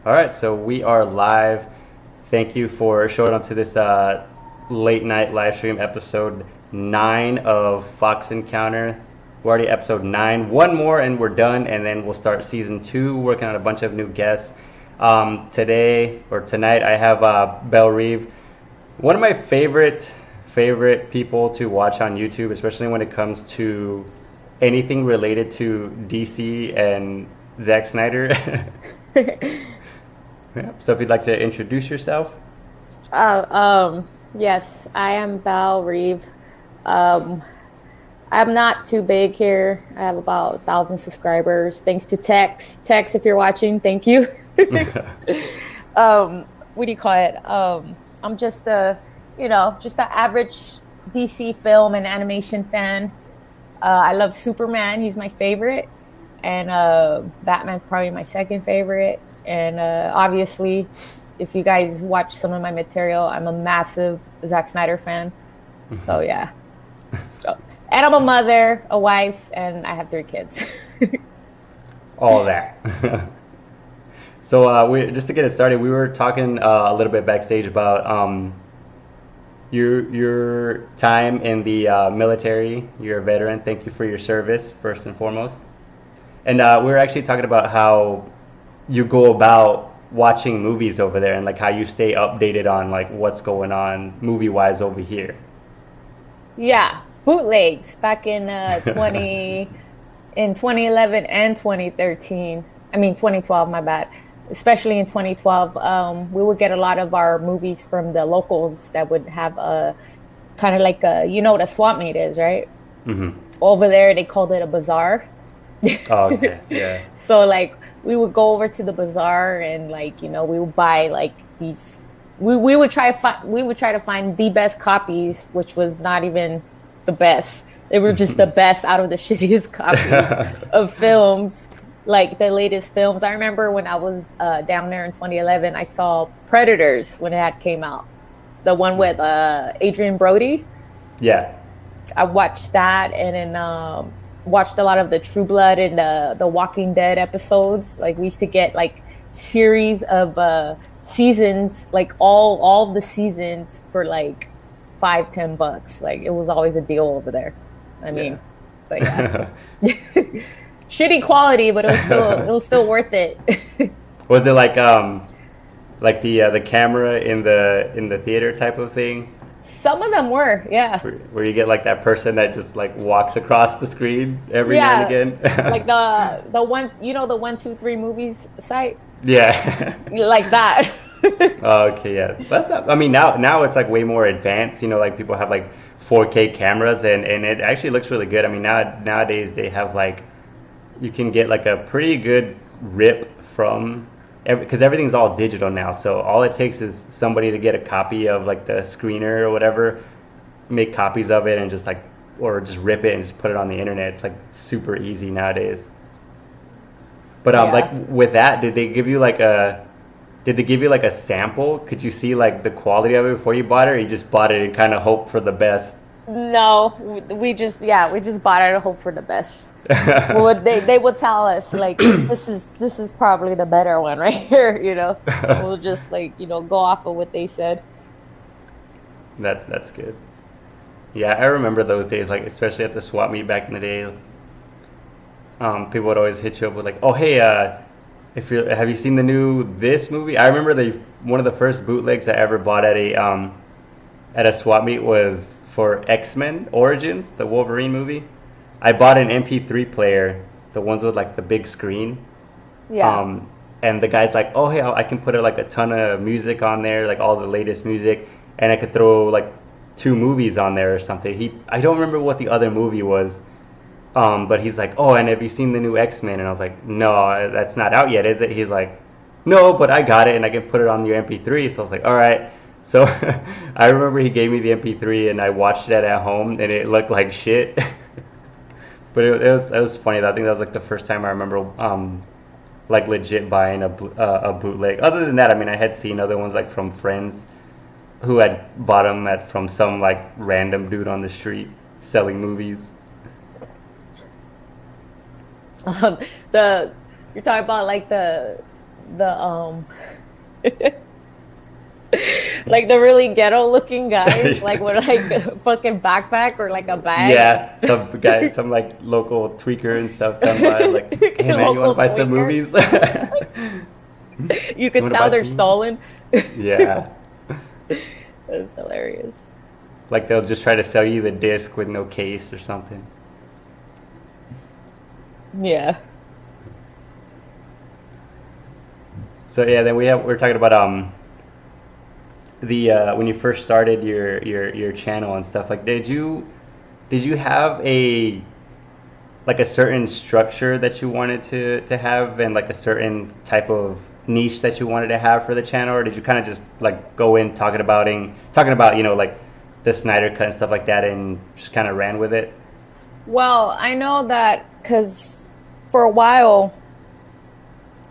All right, so we are live. Thank you for showing up to this late night live stream, episode 9 of Fox Encounter. We're already episode 9. One more and we're done, and then we'll start season 2, working on a bunch of new guests. Tonight, I have Reve, one of my favorite people to watch on YouTube, especially when it comes to anything related to DC and Zack Snyder. Yeah. So if you'd like to introduce yourself. Oh, yes, I am Reve. Um, I'm not too big here. I have about 1,000 subscribers. Thanks to Tex. Tex, if you're watching, thank you. What do you call it? I'm just just an average DC film and animation fan. I love Superman. He's my favorite. And Batman's probably my second favorite. And obviously, if you guys watch some of my material, I'm a massive Zack Snyder fan. So yeah. And I'm a mother, a wife, and I have 3 kids. All of that. So just to get it started, we were talking a little bit backstage about your time in the military. You're a veteran. Thank you for your service, first and foremost. And we were actually talking about how you go about watching movies over there and like how you stay updated on like what's going on movie wise over here. Yeah, bootlegs back in 2011 and 2013. I mean 2012, my bad. Especially in 2012, we would get a lot of our movies from the locals that would have a kind of like what a swap meet is, right? Mm-hmm. Over there, they called it a bazaar. Oh, okay, yeah. So like we would go over to the bazaar and we would buy like these. We would try to find the best copies, which was not even the best. They were just the best out of the shittiest copies of films, like the latest films. I remember when I was down there in 2011, I saw Predators when it came out, the one with Adrian Brody. Yeah. I watched that, and then watched a lot of the True Blood and the Walking Dead episodes. Like we used to get like series of seasons, like all the seasons for like $5-10. Like it was always a deal over there. I mean, but yeah. Shitty quality, but it was still worth it. Was it like the camera in the theater type of thing? Some of them were, yeah. Where you get like that person that just like walks across the screen every now and again. Like the one, the 1-2-3 movies site. Yeah. Like that. Okay, yeah. I mean, now it's like way more advanced. Like people have like 4K cameras, and it actually looks really good. I mean, nowadays they have like, you can get like a pretty good rip from, because everything's all digital now. So all it takes is somebody to get a copy of like the screener or whatever, make copies of it, and just like, or just rip it and just put it on the internet. It's like super easy nowadays. But like with that, did they give you like a sample? Could you see like the quality of it before you bought it, or you just bought it and kind of hope for the best? No, we just bought it and hope for the best. Well, they would tell us like this is probably the better one right here. We'll just go off of what they said. That's good. Yeah, I remember those days, like especially at the swap meet back in the day. People would always hit you up with like, oh hey, have you seen the new this movie? I remember one of the first bootlegs I ever bought at a swap meet was for X-Men Origins, the Wolverine movie. I bought an MP3 player, the ones with like the big screen. Yeah. And the guy's like, oh hey, I can put like a ton of music on there, like all the latest music, and I could throw like 2 movies on there or something. I don't remember what the other movie was. But he's like, oh, and have you seen the new X-Men? And I was like, no, that's not out yet, is it? He's like, no, but I got it and I can put it on your MP3. So I was like, all right. So I remember he gave me the MP3 and I watched it at home and it looked like shit. But it was funny. I think that was like the first time I remember like legit buying a bootleg. Other than that, I mean, I had seen other ones like from friends who had bought them from some like random dude on the street selling movies. You're talking about like the the like the really ghetto looking guys, like with like a fucking backpack or like a bag. Yeah, some guy, some like local tweaker and stuff come by, like, hey man, you want to Local buy some tweaker. movies? You You want could to buy tell they're some movies? stolen. Yeah, That's hilarious. like they'll just try to sell you the disc with no case or something. Yeah. So yeah, then we're talking about the when you first started your channel and stuff. Like, did you have a like a certain structure that you wanted to have, and like a certain type of niche that you wanted to have for the channel, or did you kind of just like go in talking about like the Snyder cut and stuff like that, and just kind of ran with it? Well, I know that because for a while,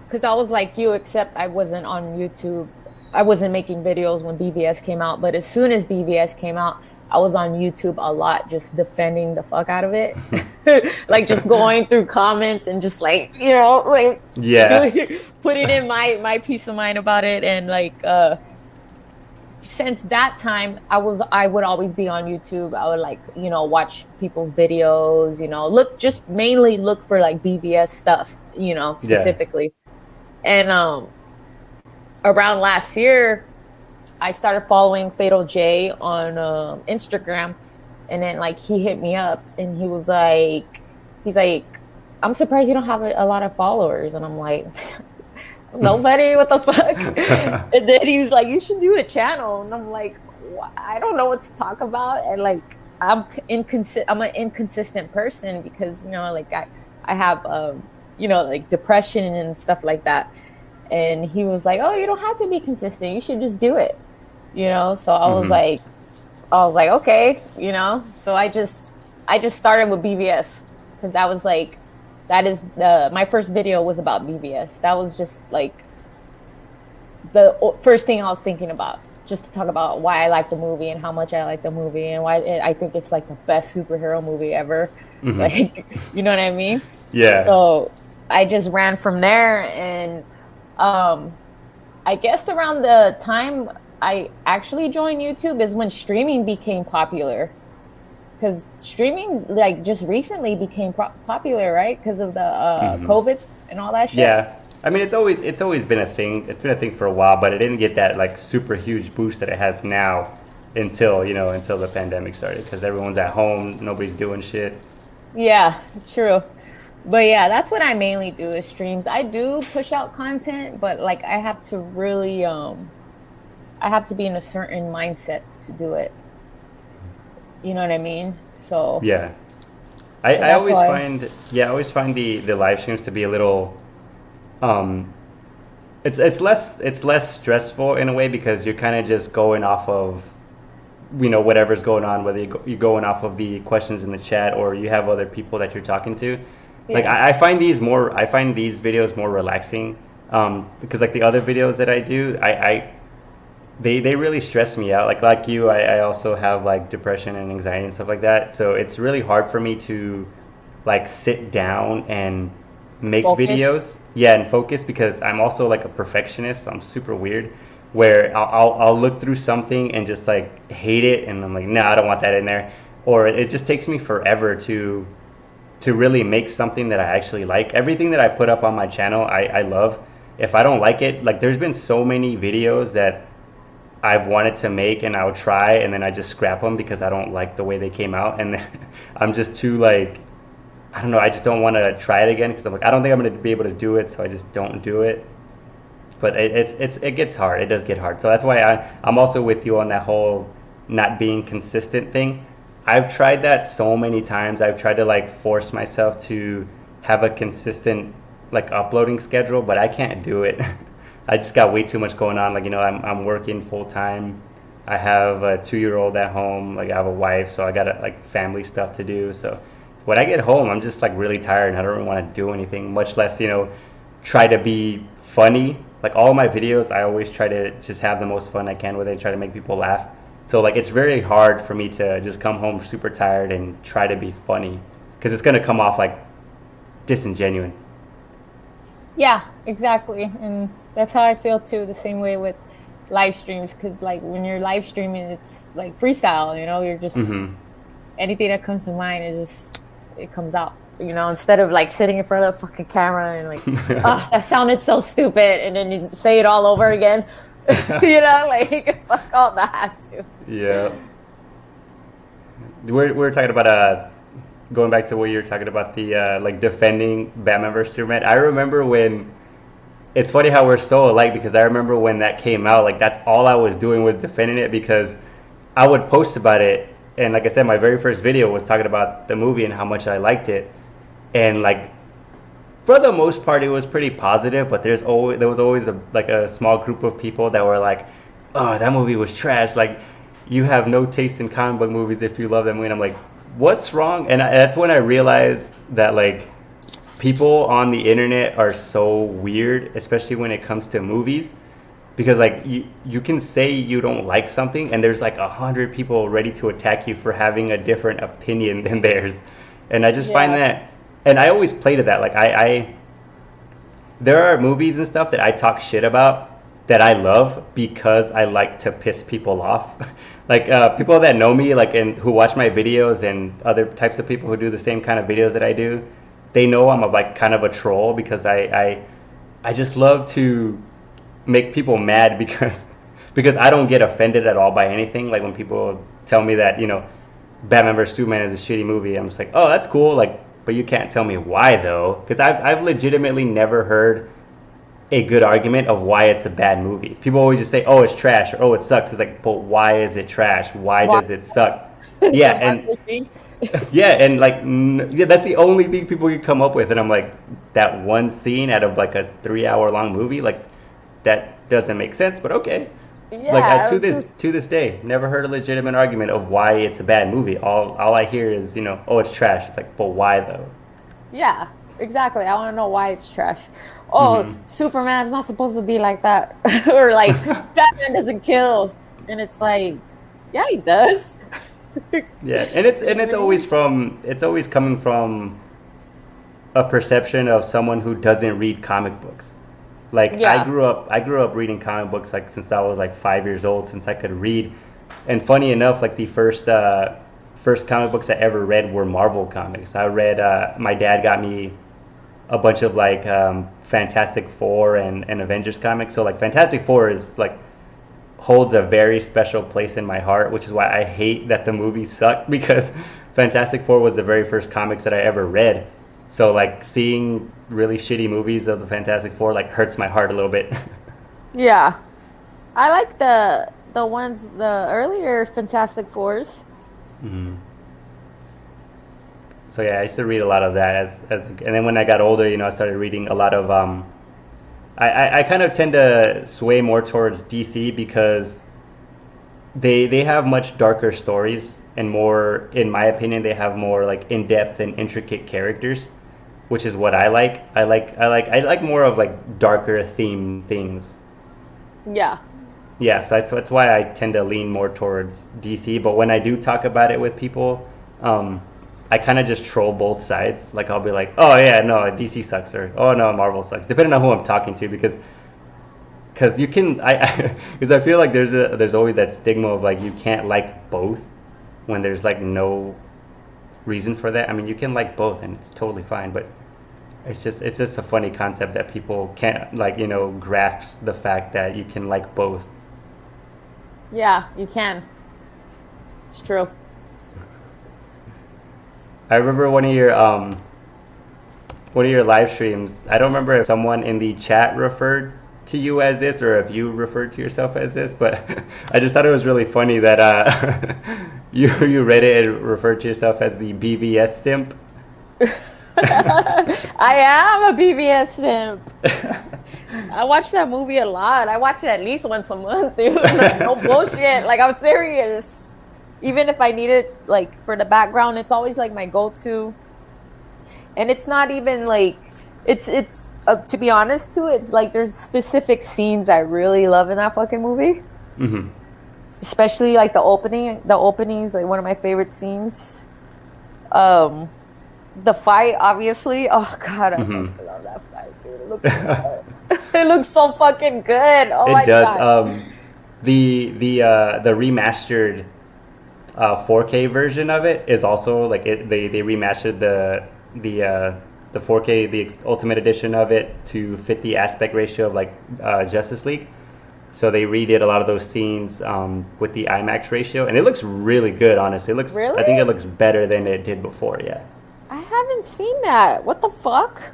because I was like you, except I wasn't on YouTube. I wasn't making videos when BVS came out, but as soon as BVS came out, I was on YouTube a lot, just defending the fuck out of it. Like just going through comments and just like, like Yeah. putting in my peace of mind about it. And like since that time, I would always be on YouTube. I would like, watch people's videos, mainly look for like BVS stuff, Yeah. specifically. And around last year, I started following Fatal J on Instagram, and then like he hit me up, and he's like, I'm surprised you don't have a lot of followers, and I'm like, nobody, what the fuck? And then he was like, you should do a channel, and I'm like, I don't know what to talk about, and like I'm an inconsistent person because like I have like depression and stuff like that. And he was like, "Oh, you don't have to be consistent. You should just do it." So Hmm. I was like, okay, So I just started with BVS because that is my first video was about BVS. That was just like the first thing I was thinking about, just to talk about why I like the movie and how much I like the movie and why I think it's like the best superhero movie ever. Hmm. Like, you know what I mean? Yeah. So I just ran from there, and um, I guess around the time I actually joined YouTube is when streaming became popular. Because streaming, like, just recently became popular, right? Because of the Hmm. COVID and all that shit. Yeah. I mean, it's always been a thing. It's been a thing for a while, but it didn't get that like super huge boost that it has now until the pandemic started, because everyone's at home, nobody's doing shit. Yeah, true. But yeah, that's what I mainly do is streams. I do push out content, but like I have to be in a certain mindset to do it. You know what I mean? Yeah. So I that's always why. find yeah, I always find the live streams to be a little um it's less stressful in a way, because you're kind of just going off of whatever's going on, whether you're going off of the questions in the chat or you have other people that you're talking to. Like Yeah. I find these videos more relaxing, because like the other videos that I do, they really stress me out. Like you, I also have like depression and anxiety and stuff like that. So it's really hard for me to like sit down and make Focus. videos. Yeah, and focus, because I'm also like a perfectionist. So I'm super weird, where I'll look through something and just like hate it, and I'm like, no, I don't want that in there. Or it just takes me forever to really make something that I actually like. Everything that I put up on my channel, I love. If I don't like it, like there's been so many videos that I've wanted to make and I'll try, and then I just scrap them because I don't like the way they came out, and then I'm just too like, I don't know, I just don't want to try it again because I'm like, I don't think I'm going to be able to do it, so I just don't do it. But it gets hard. It does get hard. So that's why I'm also with you on that whole not being consistent thing. I've tried that so many times. I've tried to like force myself to have a consistent like uploading schedule, but I can't do it. I just got way too much going on. Like, I'm working full time. I have a 2 year old at home. Like, I have a wife, so I got like family stuff to do. So when I get home, I'm just like really tired and I don't really want to do anything, much less, try to be funny. Like all my videos, I always try to just have the most fun I can with it, try to make people laugh. So like it's very hard for me to just come home super tired and try to be funny, because it's gonna come off like disingenuine. Yeah, exactly. And That's how I feel too. The same way with live streams, because like when you're live streaming, it's like freestyle. You know, you're just Hmm. anything that comes to mind. It comes out. You know, instead of like sitting in front of a fucking camera and like, oh, that sounded so stupid, and then you say it all over again. You know, like fuck all that too. Yeah. We're talking about going back to what you were talking about, the like defending Batman versus Superman. I remember when it's funny how we're so alike, because I remember when that came out, like that's all I was doing was defending it, because I would post about it, and like I said, my very first video was talking about the movie and how much I liked it, and like for the most part it was pretty positive, but there was always like a small group of people that were like, oh, that movie was trash, like you have no taste in comic book movies if you love that movie. And I'm like, what's wrong? And that's when I realized that like people on the internet are so weird, especially when it comes to movies, because like you can say you don't like something and there's like 100 people ready to attack you for having a different opinion than theirs. And I just find Yeah, that, and I always play to that, like I there are movies and stuff that I talk shit about that I love because I like to piss people off. Like people that know me, like, and who watch my videos, and other types of people who do the same kind of videos that I do, they know I'm a, like kind of a troll, because I just love to make people mad, because because I don't get offended at all by anything. Like when people tell me that, Batman vs Superman is a shitty movie, I'm just like, oh, that's cool. Like, but you can't tell me why though, because I've legitimately never heard a good argument of why it's a bad movie. People always just say, oh, it's trash, or oh, it sucks. It's like, but why is it trash? Why why does it suck? Yeah, the and marketing? yeah, and like, yeah, that's the only thing people can come up with. And I'm like, that one scene out of like a 3 hour long movie, like that doesn't make sense, but okay. Like Yeah, to it this just to this day, never heard a legitimate argument of why it's a bad movie. All I hear is, oh, it's trash. It's like, but why though? yeah, exactly. I want to know why it's trash. Oh, Hmm. Superman's not supposed to be like that, or like Batman doesn't kill, and it's like, yeah, he does. Yeah, and it's You know and what it's I mean? always coming from a perception of someone who doesn't read comic books. Like Yeah, I grew up reading comic books like since I was like 5 years old, since I could read. And funny enough, like the first comic books I ever read were Marvel comics. I read my dad got me a bunch of like Fantastic Four and Avengers comics. So like Fantastic Four is like holds a very special place in my heart, which is why I hate that the movies suck, because Fantastic Four was the very first comics that I ever read. So like seeing really shitty movies of the Fantastic Four like hurts my heart a little bit. yeah. I like the earlier Fantastic Fours. Mhm. So yeah, I used to read a lot of that and then when I got older, I started reading a lot of I kind of tend to sway more towards DC, because they have much darker stories, and more, in my opinion, they have more like in-depth and intricate characters, which is what I like. I like more of like darker theme things. Yeah, Yeah, so that's why I tend to lean more towards DC. But when I do talk about it with people, um, I kind of just troll both sides. Like I'll be like, "Oh yeah, no, DC sucks," or "Oh no, Marvel sucks," depending on who I'm talking to, because you can because I feel like there's always that stigma of like you can't like both, when there's like no reason for that. I mean, you can like both and it's totally fine, but it's just a funny concept that people can't like grasp the fact that you can like both. yeah, you can. It's true. I remember one of your live streams. I don't remember if someone in the chat referred to you as this, or if you referred to yourself as this, but I just thought it was really funny that you read it and referred to yourself as the BVS simp. I am a BBS simp. I watch that movie a lot. I watch it at least once a month, dude. Like no bullshit. Like I'm serious. Even if I need it like for the background, it's always like my go-to. And it's not even like it's to be honest too, it's like there's specific scenes I really love in that fucking movie. Hmm. Especially like the opening is like one of my favorite scenes. Um the fight obviously. Oh god, I Hmm. fucking love that fight, dude. It looks so good. It looks so fucking good. Oh It my does. god. The remastered 4K version of it is also like they remastered the 4K, the Ultimate Edition of it to fit the aspect ratio of like Justice League. So they redid a lot of those scenes with the IMAX ratio, and it looks really good. Honestly, I think it Really? looks better than it did before. Yeah, I haven't seen that. What the fuck?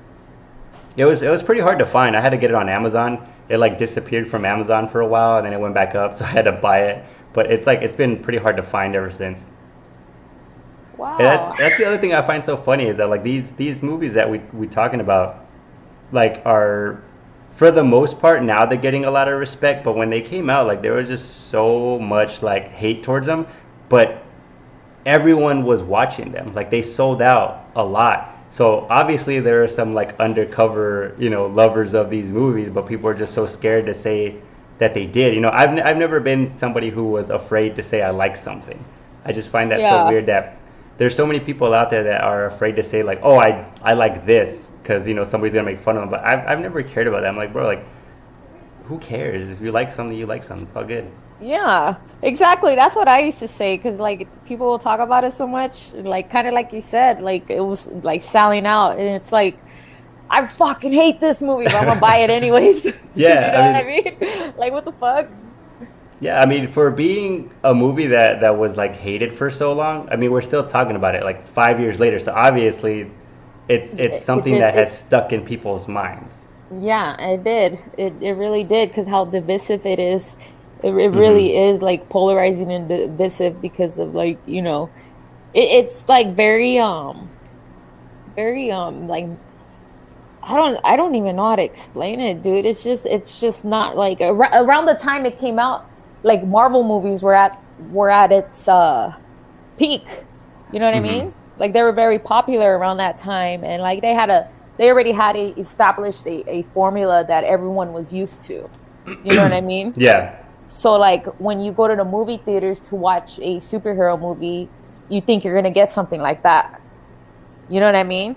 it was pretty hard to find. I had to get it on Amazon. It like disappeared from Amazon for a while, and then it went back up, so I had to buy it. But it's been pretty hard to find ever since. And Wow. that's the other thing I find so funny is that like these movies that we talking about like are for the most part now they're getting a lot of respect, but when they came out like there was just so much like hate towards them, but everyone was watching them. Like they sold out a lot. So obviously there are some like undercover, lovers of these movies, but people are just so scared to say that they did. I've never been somebody who was afraid to say I like something. I just find that so Yeah. weird that there's so many people out there that are afraid to say like, oh, I like this because somebody's gonna make fun of them. But I've never cared about that. I'm like, bro, like who cares? If you like something, you like something. It's all good. Yeah, exactly. That's what I used to say because like people will talk about it so much, like kind of like you said, like it was like selling out, and it's like I fucking hate this movie, but I'm gonna buy it anyways. You Yeah, know I what I mean, mean? Like what the fuck? yeah, I mean, for being a movie that was like hated for so long, I mean, we're still talking about it like 5 years later. So obviously, it's It something did that it. has stuck in people's minds. Yeah, it did. It really did because how divisive it is. It Hmm. really is like polarizing and divisive because of like it's like very like I don't even know how to explain it, dude. It's just not like around the time it came out, like Marvel movies were at its peak. You know what I Hmm. mean? Like they were very popular around that time, and like they already had established a formula that everyone was used to. You know what I mean? Yeah. So like when you go to the movie theaters to watch a superhero movie, you think you're gonna get something like that. You know what I mean?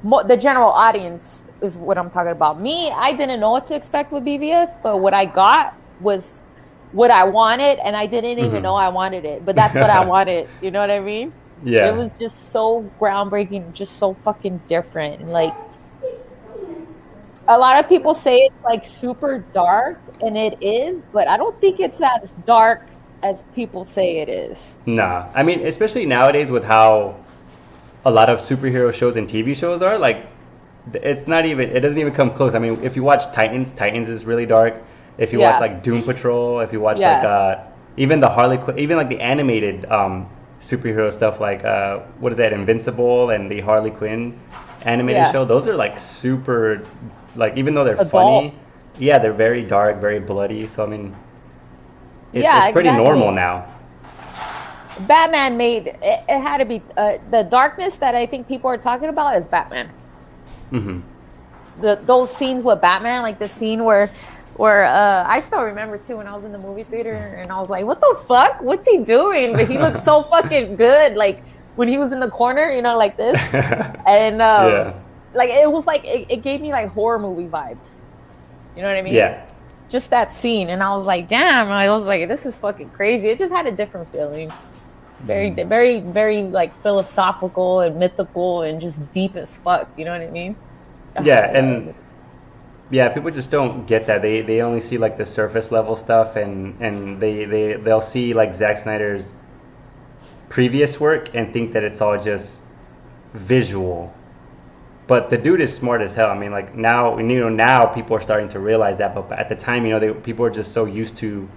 The general audience is what I'm talking about. Me, I didn't know what to expect with BVS, but what I got was what I wanted, and I didn't even Hmm. know I wanted it, but that's what I wanted. You know what I mean? It Yeah. was just so groundbreaking, just so fucking different. And like a lot of people say it's like super dark, and it is, but I don't think it's as dark as people say it is. Nah. I mean, especially nowadays with how a lot of superhero shows and TV shows are like it doesn't even come close. I mean, if you watch Titans is really dark. If you watch Yeah, like Doom Patrol, if you watch like yeah, even the Harley Quinn, even like the animated superhero stuff like what is that, Invincible and the Harley Quinn animated yeah. show, those are like super, like even though they're Adult. funny, yeah, they're very dark, very bloody. So I mean, it's Yeah, pretty normal exactly. now. Batman made it, it had to be the darkness that I think people are talking about is Batman. Hmm. Those scenes with Batman, like the scene where I still remember too when I was in the movie theater and I was like, what the fuck? What's he doing? But he looked so fucking good. Like when he was in the corner, like this. And Yeah. like it was like it gave me like horror movie vibes. You know what I mean? Yeah. Just that scene. And I was like, damn, I was like, this is fucking crazy. It just had a different feeling. Very, very, very like philosophical and mythical and just deep as fuck. You know what I mean? Ugh, Yeah, I love and it. yeah, people just don't get that. They only see like the surface level stuff, and they'll see like Zack Snyder's previous work and think that it's all just visual. But the dude is smart as hell. I mean, like now people are starting to realize that. But at the time, people are just so used to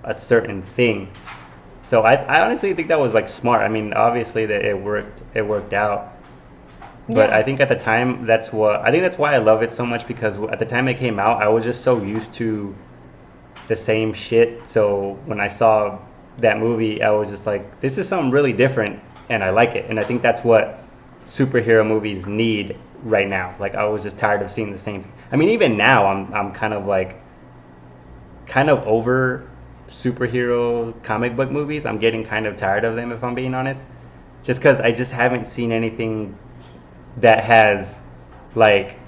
a certain thing. So I honestly think that was like smart. I mean, obviously that it worked out. But I Yeah. think at the time, I think that's why I love it so much, because at the time it came out, I was just so used to the same shit. So when I saw that movie, I was just like, this is something really different, and I like it. And I think that's what superhero movies need right now. Like I was just tired of seeing the same thing. I mean, even now, I'm kind of over superhero comic book movies. I'm getting kind of tired of them, if I'm being honest. Just because I just haven't seen anything that has like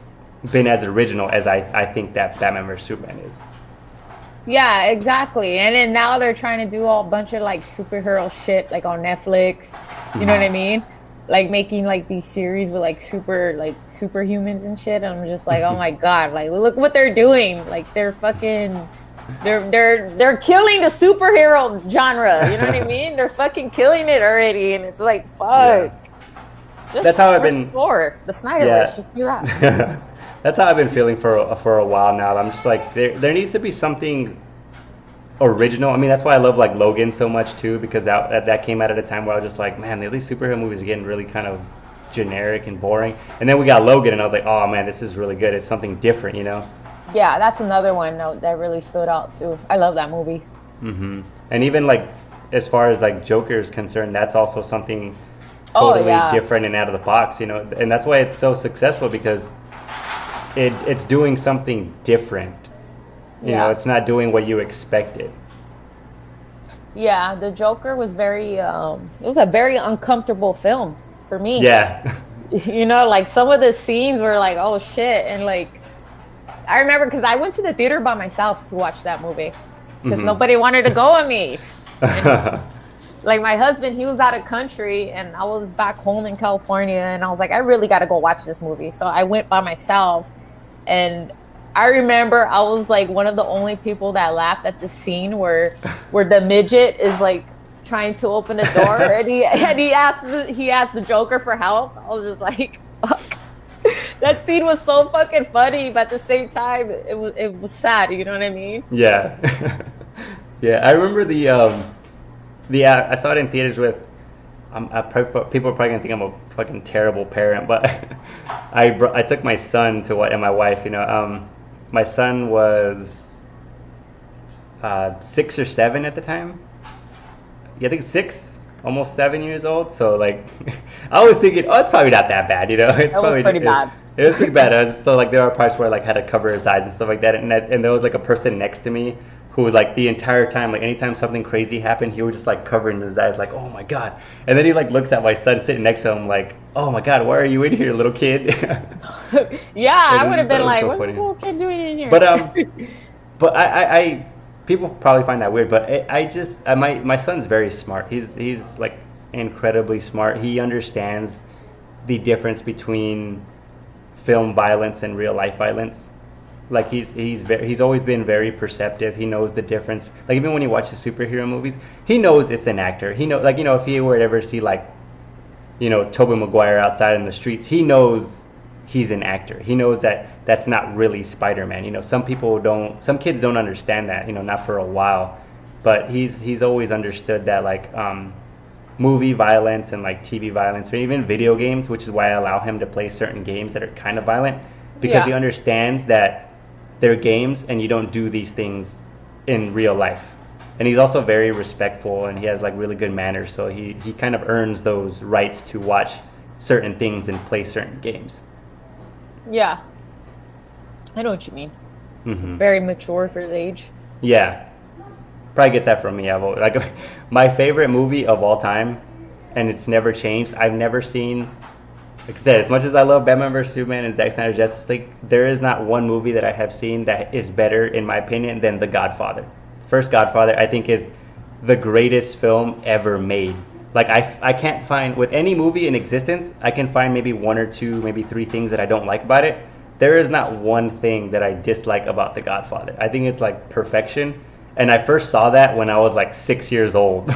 been as original as I think that Batman vs Superman is. Yeah, exactly. And then now they're trying to do a bunch of like superhero shit like on Netflix. You know what I mean? Like making like these series with like superhumans and shit. And I'm just like, oh my God, like look what they're doing. Like they're fucking they're killing the superhero genre. You know what I mean? They're fucking killing it already. And it's like, Yeah, fuck. that's how Just I've been. restore the Snyderverse. Yeah, Just do that. that's how I've been feeling for a while now. I'm just like there needs to be something original. I mean, that's why I love like Logan so much too, because that came out at a time where I was just like, man, these superhero movies are getting really kind of generic and boring. And then we got Logan, and I was like, oh man, this is really good. It's something different, you know. Yeah, that's another one that really stood out too. I love that movie. And even like as far as like Joker is concerned, that's also something Oh totally yeah. different and out of the box, you know. And that's why it's so successful, because it's doing something different. You know, Yeah. it's not doing what you expected. Yeah, the Joker was it was a very uncomfortable film for me. Yeah. You know, like some of the scenes were like, oh shit. And like, I remember because I went to the theater by myself to watch that movie because nobody wanted to go with me. And like my husband, he was out of country and I was back home in California and I was like, I really got to go watch this movie. So I went by myself and I remember I was like one of the only people that laughed at the scene where the midget is like trying to open a door and he asked the Joker for help. I was just like, fuck. That scene was so fucking funny, but at the same time it was sad, you know what I mean? Yeah. Yeah, I remember I saw it in theaters with people are probably gonna think I'm a fucking terrible parent, but I took my son to what and my wife, you know. My son was 6 or 7 at the time. Yeah, I think 6, almost 7 years old. So like, I was thinking, oh, it's probably not that bad, you know. It's That was probably pretty bad. It was pretty bad. I was still like, there are parts where I like had to cover his eyes and stuff like that, and there was like a person next to me who like the entire time, like anytime something crazy happened, he would just like covering his eyes, like, oh my God. And then he like looks at my son sitting next to him, like, oh my God, why are you in here, little kid? Yeah, I would have been like, so what's funny. this little kid doing in here? But I people probably find that weird, but my son's very smart. He's like incredibly smart. He understands the difference between film violence and real life violence. Like he's always been very perceptive. He knows the difference. Like even when he watches superhero movies, he knows it's an actor. He knows, like, you know, if he were to ever see like, you know, Tobey Maguire outside in the streets, he knows he's an actor. He knows that that's not really Spider-Man. You know, some kids don't understand that, you know, not for a while. But he's always understood that, like, movie violence and like TV violence, or even video games, which is why I allow him to play certain games that are kind of violent, because he understands that they're games and you don't do these things in real life. And he's also very respectful and he has like really good manners, so he kind of earns those rights to watch certain things and play certain games. Yeah, I know what you mean. Very mature for his age. Yeah, probably gets that from me. I've always, like, my favorite movie of all time, and it's never changed. I've never seen, like I said, as much as I love Batman vs Superman and Zack Snyder's Justice League, there is not one movie that I have seen that is better, in my opinion, than The Godfather. First Godfather, I think, is the greatest film ever made. Like, I can't find, with any movie in existence, I can find maybe 1 or 2, maybe 3 things that I don't like about it. There is not one thing that I dislike about The Godfather. I think it's like perfection. And I first saw that when I was like 6 years old.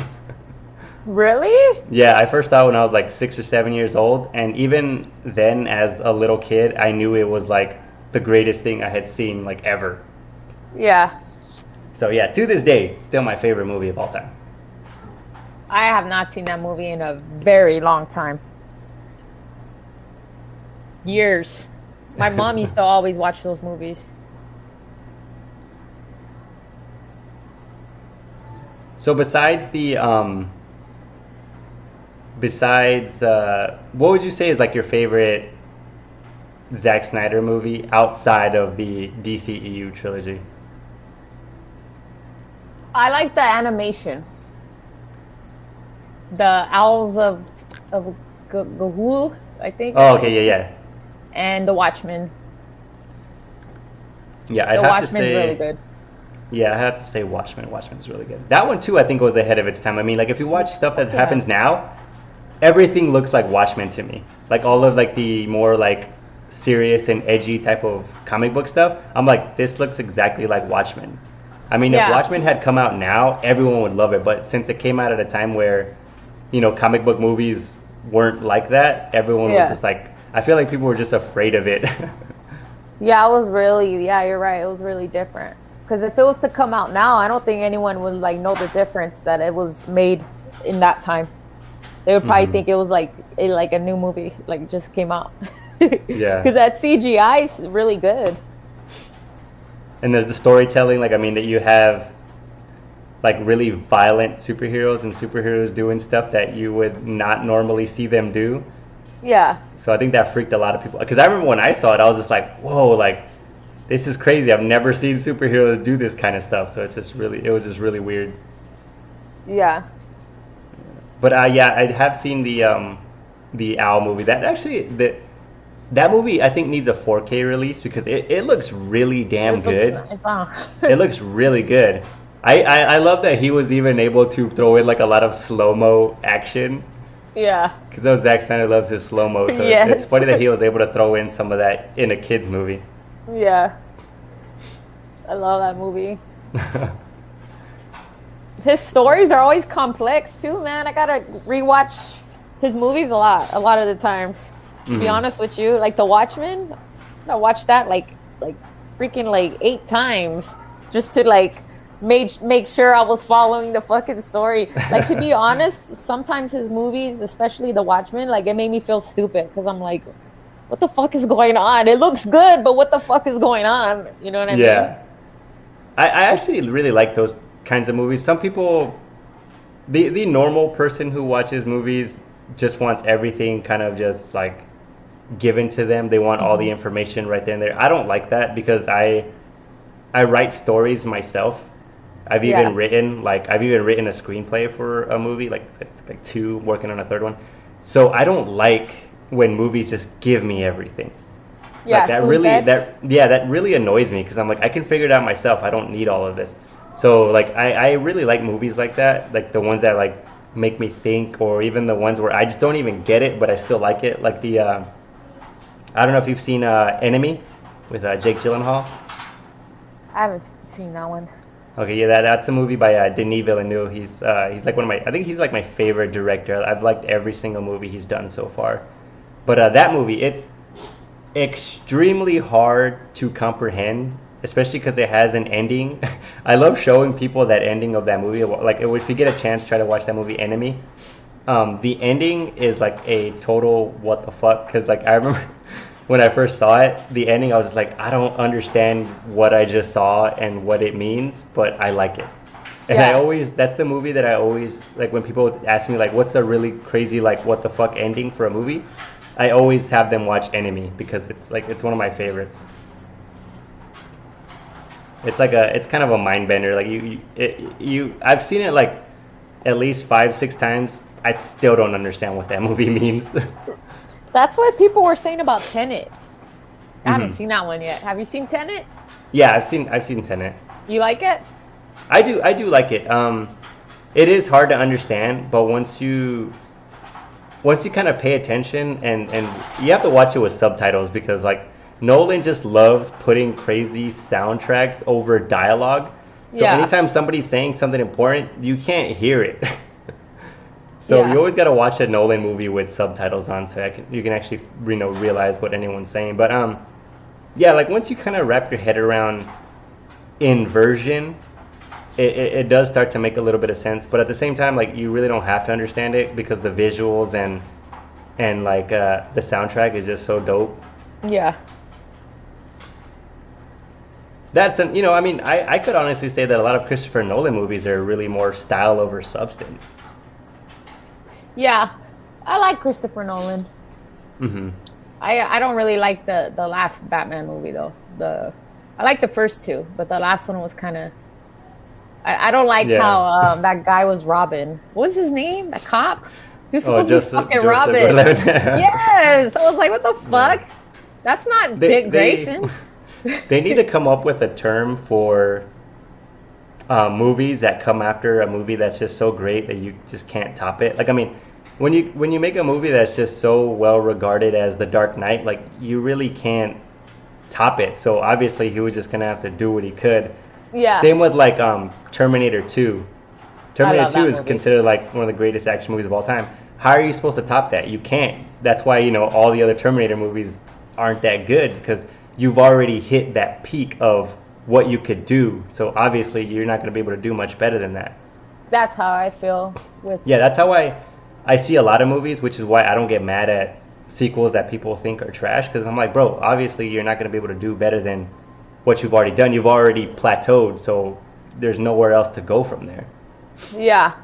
Really? Yeah, I first saw it when I was like 6 or 7 years old. And even then, as a little kid, I knew it was like the greatest thing I had seen like ever. Yeah. So yeah, to this day, it's still my favorite movie of all time. I have not seen that movie in a very long time. Years. My mom used to always watch those movies. So besides what would you say is like your favorite Zack Snyder movie outside of the DCEU trilogy? I like the animation. The Owls of Gahul, I think. Oh, okay, yeah. And The Watchmen. Yeah, I'd The have to Watchmen's really say. good. Yeah, I have to say Watchmen. Watchmen's really good. That one too, I think, was ahead of its time. I mean, like if you watch stuff that Fuck yeah. happens now, everything looks like Watchmen to me. Like all of like the more like serious and edgy type of comic book stuff. I'm like, this looks exactly like Watchmen. I mean, if Yeah. Watchmen had come out now, everyone would love it. But since it came out at a time where, comic book movies weren't like that, everyone was Yeah. just like, I feel like people were just afraid of it. Yeah, it was really, yeah, you're right. It was really different. Because if it was to come out now, I don't think anyone would like know the difference that it was made in that time. They would probably Hmm. think it was like a new movie, like it just came out. Yeah. Because that CGI is really good. And there's the storytelling, like I mean, that you have like really violent superheroes and superheroes doing stuff that you would not normally see them do. Yeah. So I think that freaked a lot of people. Because I remember when I saw it, I was just like, whoa, like this is crazy. I've never seen superheroes do this kind of stuff. So it was just really weird. Yeah. But yeah, I have seen the Owl movie. That movie I think needs a 4K release because it looks really damn This looks good. nice. Wow. It looks really good. I love that he was even able to throw in like a lot of slow-mo action Yeah. because Zack Snyder loves his slow-mo. So it's Yes. funny that he was able to throw in some of that in a kid's movie. Yeah. I love that movie. His stories are always complex too, man. I gotta rewatch his movies a lot of the times. To be Mhm. honest with you, like The Watchmen, I watched that like freaking like 8 times just to like make sure I was following the fucking story. Like to be honest, sometimes his movies, especially The Watchmen, like it made me feel stupid because I'm like, what the fuck is going on? It looks good, but what the fuck is going on? You know what I mean? Yeah, I actually really like those kinds of movies. Some people, the normal person who watches movies just wants everything kind of just like given to them. They want all the information right then and there. I don't like that because I write stories myself. Yeah. I've even written a screenplay for a movie, like two, working on a third one. So I don't like when movies just give me everything. Yeah. Like that Spoon really fed. that really annoys me because I'm like I can figure it out myself. I don't need all of this. So like I really like movies like that, like the ones that like make me think, or even the ones where I just don't even get it, but I still like it. Like the I don't know if you've seen Enemy with Jake Gyllenhaal. I haven't seen that one. Okay, yeah, that's a movie by Denis Villeneuve. He's like I think he's like my favorite director. I've liked every single movie he's done so far. But that movie, it's extremely hard to comprehend, especially because it has an ending. I love showing people that ending of that movie. Like if you get a chance, try to watch that movie, Enemy. The ending is like a total what the fuck, because like I remember when I first saw it, the ending, I was just like, I don't understand what I just saw and what it means, but I like it. And Yeah. that's the movie that I always, like when people ask me like, what's a really crazy, like what the fuck ending for a movie? I always have them watch Enemy because it's one of my favorites. It's kind of a mind bender. Like I've seen it like at least 5, 6 times. I still don't understand what that movie means. That's what people were saying about Tenet. I haven't Mhm. seen that one yet. Have you seen Tenet? Yeah, I've seen Tenet. You like it? I do like it. It is hard to understand, but once you kind of pay attention, and you have to watch it with subtitles because like Nolan just loves putting crazy soundtracks over dialogue. So Yeah. anytime somebody's saying something important, you can't hear it. So Yeah. you always got to watch a Nolan movie with subtitles on, so you can actually realize what anyone's saying. But yeah, like once you kind of wrap your head around inversion, it does start to make a little bit of sense. But at the same time, like you really don't have to understand it because the visuals and like the soundtrack is just so dope. Yeah. I mean, I could honestly say that a lot of Christopher Nolan movies are really more style over substance. Yeah. I like Christopher Nolan. Hmm. I don't really like the last Batman movie though. I like the first two, but the last one was kind of. I don't like Yeah. how that guy was Robin. What was his name? The cop? He was Oh, supposed to be Joseph, fucking Joseph Robin. Gordon-Levitt. Yes. I was like, what the fuck? That's not They, Dick they Grayson. They need to come up with a term for movies that come after a movie that's just so great that you just can't top it. Like, I mean, when you make a movie that's just so well regarded as The Dark Knight, like you really can't top it. So obviously he was just gonna have to do what he could. Yeah, Same with like Terminator 2. I Terminator love 2 that is movie. considered like one of the greatest action movies of all time. How are you supposed to top that? You can't. That's why, all the other Terminator movies aren't that good because you've already hit that peak of what you could do. So obviously you're not going to be able to do much better than that. That's how I feel with. Yeah, that's how I see a lot of movies, which is why I don't get mad at sequels that people think are trash because I'm like, bro, obviously you're not going to be able to do better than what you've already done. You've already plateaued, so there's nowhere else to go from there. Yeah,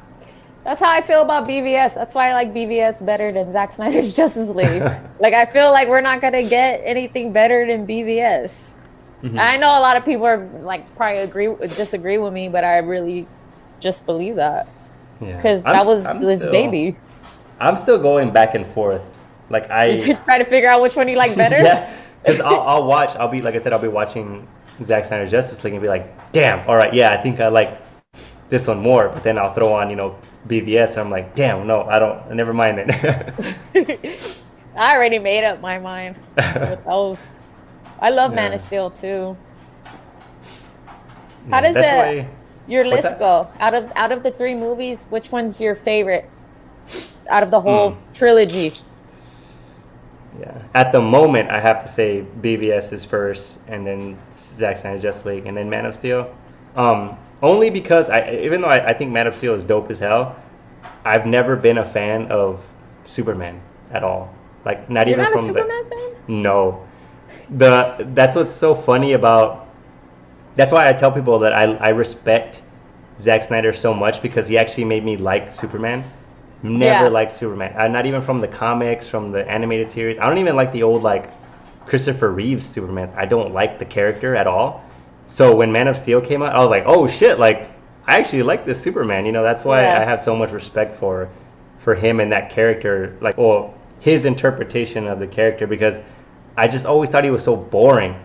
that's how I feel about BVS. That's why I like BVS better than Zack Snyder's Justice League. Like I feel like we're not gonna get anything better than BVS. I know a lot of people are like probably disagree with me, but I really just believe that Yeah, because that was his baby. I'm still going back and forth. Like You try to figure out which one you like better. yeah, because I'll watch. I'll be like I said, I'll be watching Zack Snyder's Justice League and be like, damn, all right, yeah, I think I like this one more. But then I'll throw on BVS and I'm like, damn, no, I don't. Never mind it. I already made up my mind with those. I love Man Yeah. of Steel too. Yeah, How does that's it why. your What's list that? go? Out of the three movies, which one's your favorite out of the whole Hmm. trilogy? Yeah. At the moment, I have to say BVS is first, and then Zack Snyder's Justice League, and then Man of Steel. Only because even though I think Man of Steel is dope as hell, I've never been a fan of Superman at all. Like not You're even not a from Superman fan? no. That's what's so funny about. That's why I tell people that I respect Zack Snyder so much because he actually made me like Superman. Never Yeah. liked Superman. Not even from the comics, from the animated series. I don't even like the old like Christopher Reeves Supermans. I don't like the character at all. So when Man of Steel came out, I was like, oh shit! Like I actually like this Superman. That's why I Yeah. have so much respect for him and that character. Like, well, his interpretation of the character because I just always thought he was so boring.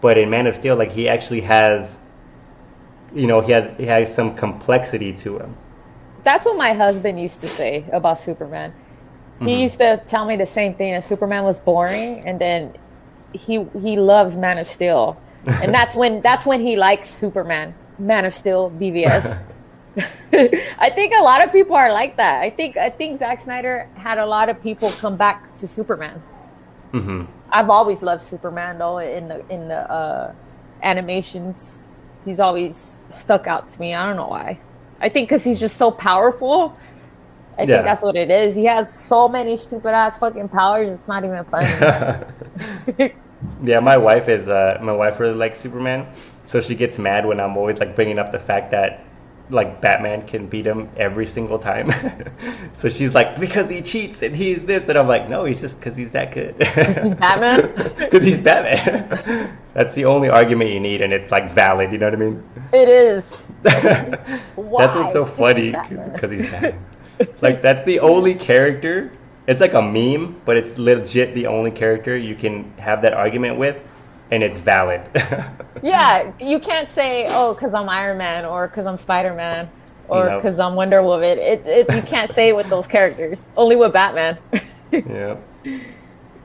But in Man of Steel, like he actually has, he has some complexity to him. That's what my husband used to say about Superman. He used to tell me the same thing, that Superman was boring, and then he loves Man of Steel. And that's when he likes Superman, Man of Steel, BVS. I think a lot of people are like that. I think Zack Snyder had a lot of people come back to Superman. Hmm. I've always loved Superman though in the animations. He's always stuck out to me. I don't know why. I think because he's just so powerful. I Yeah. think that's what it is. He has so many stupid ass fucking powers. It's not even funny. Yeah, my wife really likes Superman, so she gets mad when I'm always like bringing up the fact that like Batman can beat him every single time. So she's like, because he cheats and he's this, and I'm like, no, he's just because he's that good. He's Batman. Because he's Batman. That's the only argument you need, and it's like valid. You know what I mean? It is. Why? That's what's so Because funny he's Batman. because he's Batman. Like that's the only character. It's like a meme, but it's legit the only character you can have that argument with, and it's valid. Yeah, you can't say, oh, because I'm Iron Man or because I'm Spider Man or Nope. because I'm Wonder Woman. You can't say it with those characters. Only with Batman. Yeah.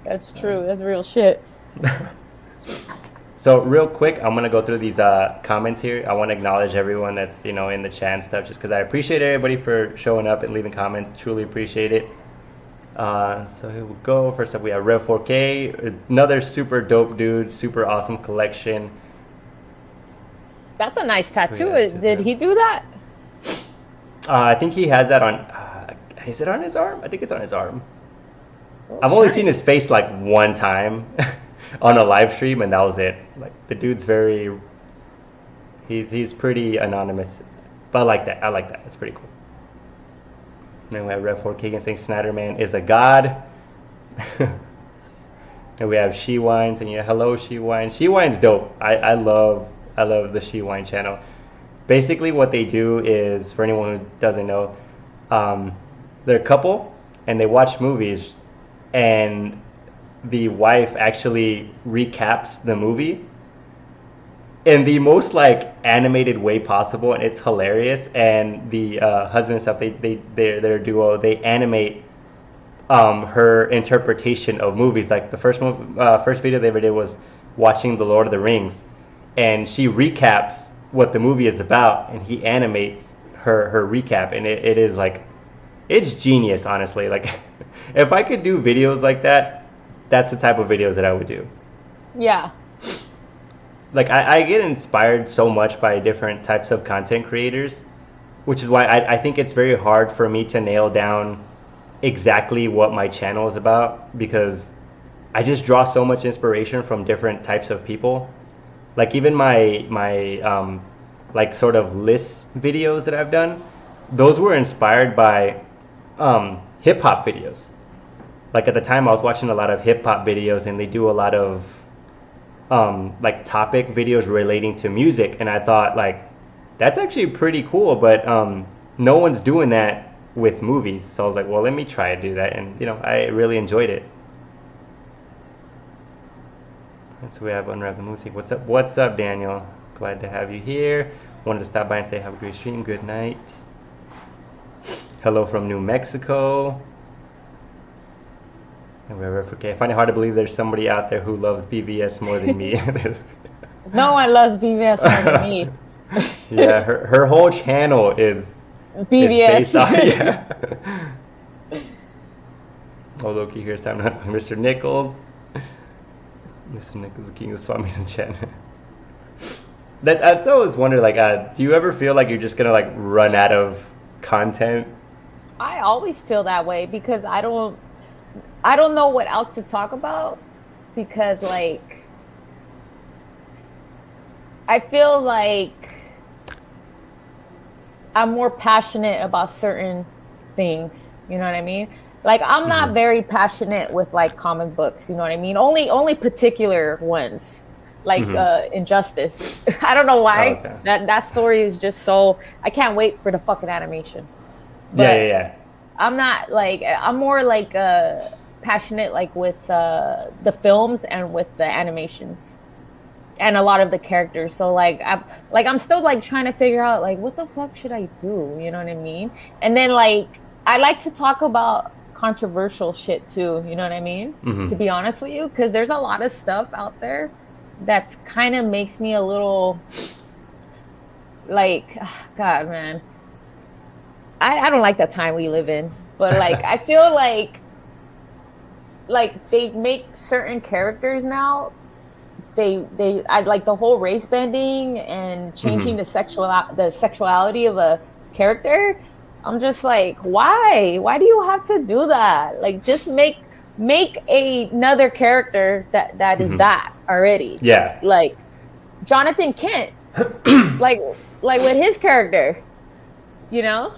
That's true. That's real shit. So real quick, I'm gonna go through these comments here. I want to acknowledge everyone that's in the chat and stuff, just because I appreciate everybody for showing up and leaving comments. Truly appreciate it. So here we go. First up, we have Rev 4K, another super dope dude, super awesome collection. That's a nice tattoo. Yeah, that's it, Did yeah. he do that? I think he has that on. Is it on his arm? I think it's on his arm. Oh, I've only nice. seen his face like one time on a live stream, and that was it. Like the dude's he's pretty anonymous, but I like that. I like that. It's pretty cool. And then we have Rev 4K saying Snyder Man is a god. And we have She Wines, and hello She Wine. She Wine's dope. I love the She Wine channel. Basically, what they do is, for anyone who doesn't know, they're a couple and they watch movies, and the wife actually recaps the movie in the most like animated way possible, and it's hilarious. And the husband and stuff, their duo, they animate her interpretation of movies. Like the first video they ever did was watching The Lord of the Rings, and she recaps what the movie is about, and he animates her recap, and it is like, it's genius, honestly. Like, if I could do videos like that, that's the type of videos that I would do. Yeah. Like, I get inspired so much by different types of content creators, which is why I think it's very hard for me to nail down exactly what my channel is about, because I just draw so much inspiration from different types of people. Like, even my like sort of list videos that I've done, those were inspired by hip hop videos. Like, at the time I was watching a lot of hip hop videos, and they do a lot of like topic videos relating to music, and I thought, like, that's actually pretty cool, but no one's doing that with movies. So I was like, well, let me try to do that, and I really enjoyed it. And so we have Unwrap the Movie. What's up, Daniel? Glad to have you here. Wanted to stop by and say have a great stream. Good night. Hello from New Mexico. Okay, I find it hard to believe there's somebody out there who loves BVS more than me. No one loves BVS more than me. Yeah, her whole channel is BVS. based on, yeah. Oh, Loki, here's time not Mr. Nichols. Mr. Nichols, the king of Swamis in chat. That's always wondered, like, do you ever feel like you're just gonna like run out of content? I always feel that way because I don't know what else to talk about, because like I feel like I'm more passionate about certain things, you know what I mean? Like, I'm not very passionate with like comic books, you know what I mean? Only particular ones, like Injustice. I don't know why. Oh, okay. That story is just so, I can't wait for the fucking animation. But Yeah. I'm not like, I'm more like passionate like with the films and with the animations and a lot of the characters. So like I'm still like trying to figure out like what the fuck should I do, you know what I mean? And then like I like to talk about controversial shit too, you know what I mean? To be honest with you, because there's a lot of stuff out there that's kind of makes me a little like, God, man, I don't like that time we live in, but like I feel like they make certain characters now, I like the whole race bending and changing the sexuality of a character. I'm just like, why do you have to do that? Like, just make another character that is that already. Yeah. Like Jonathan Kent, like with his character, you know?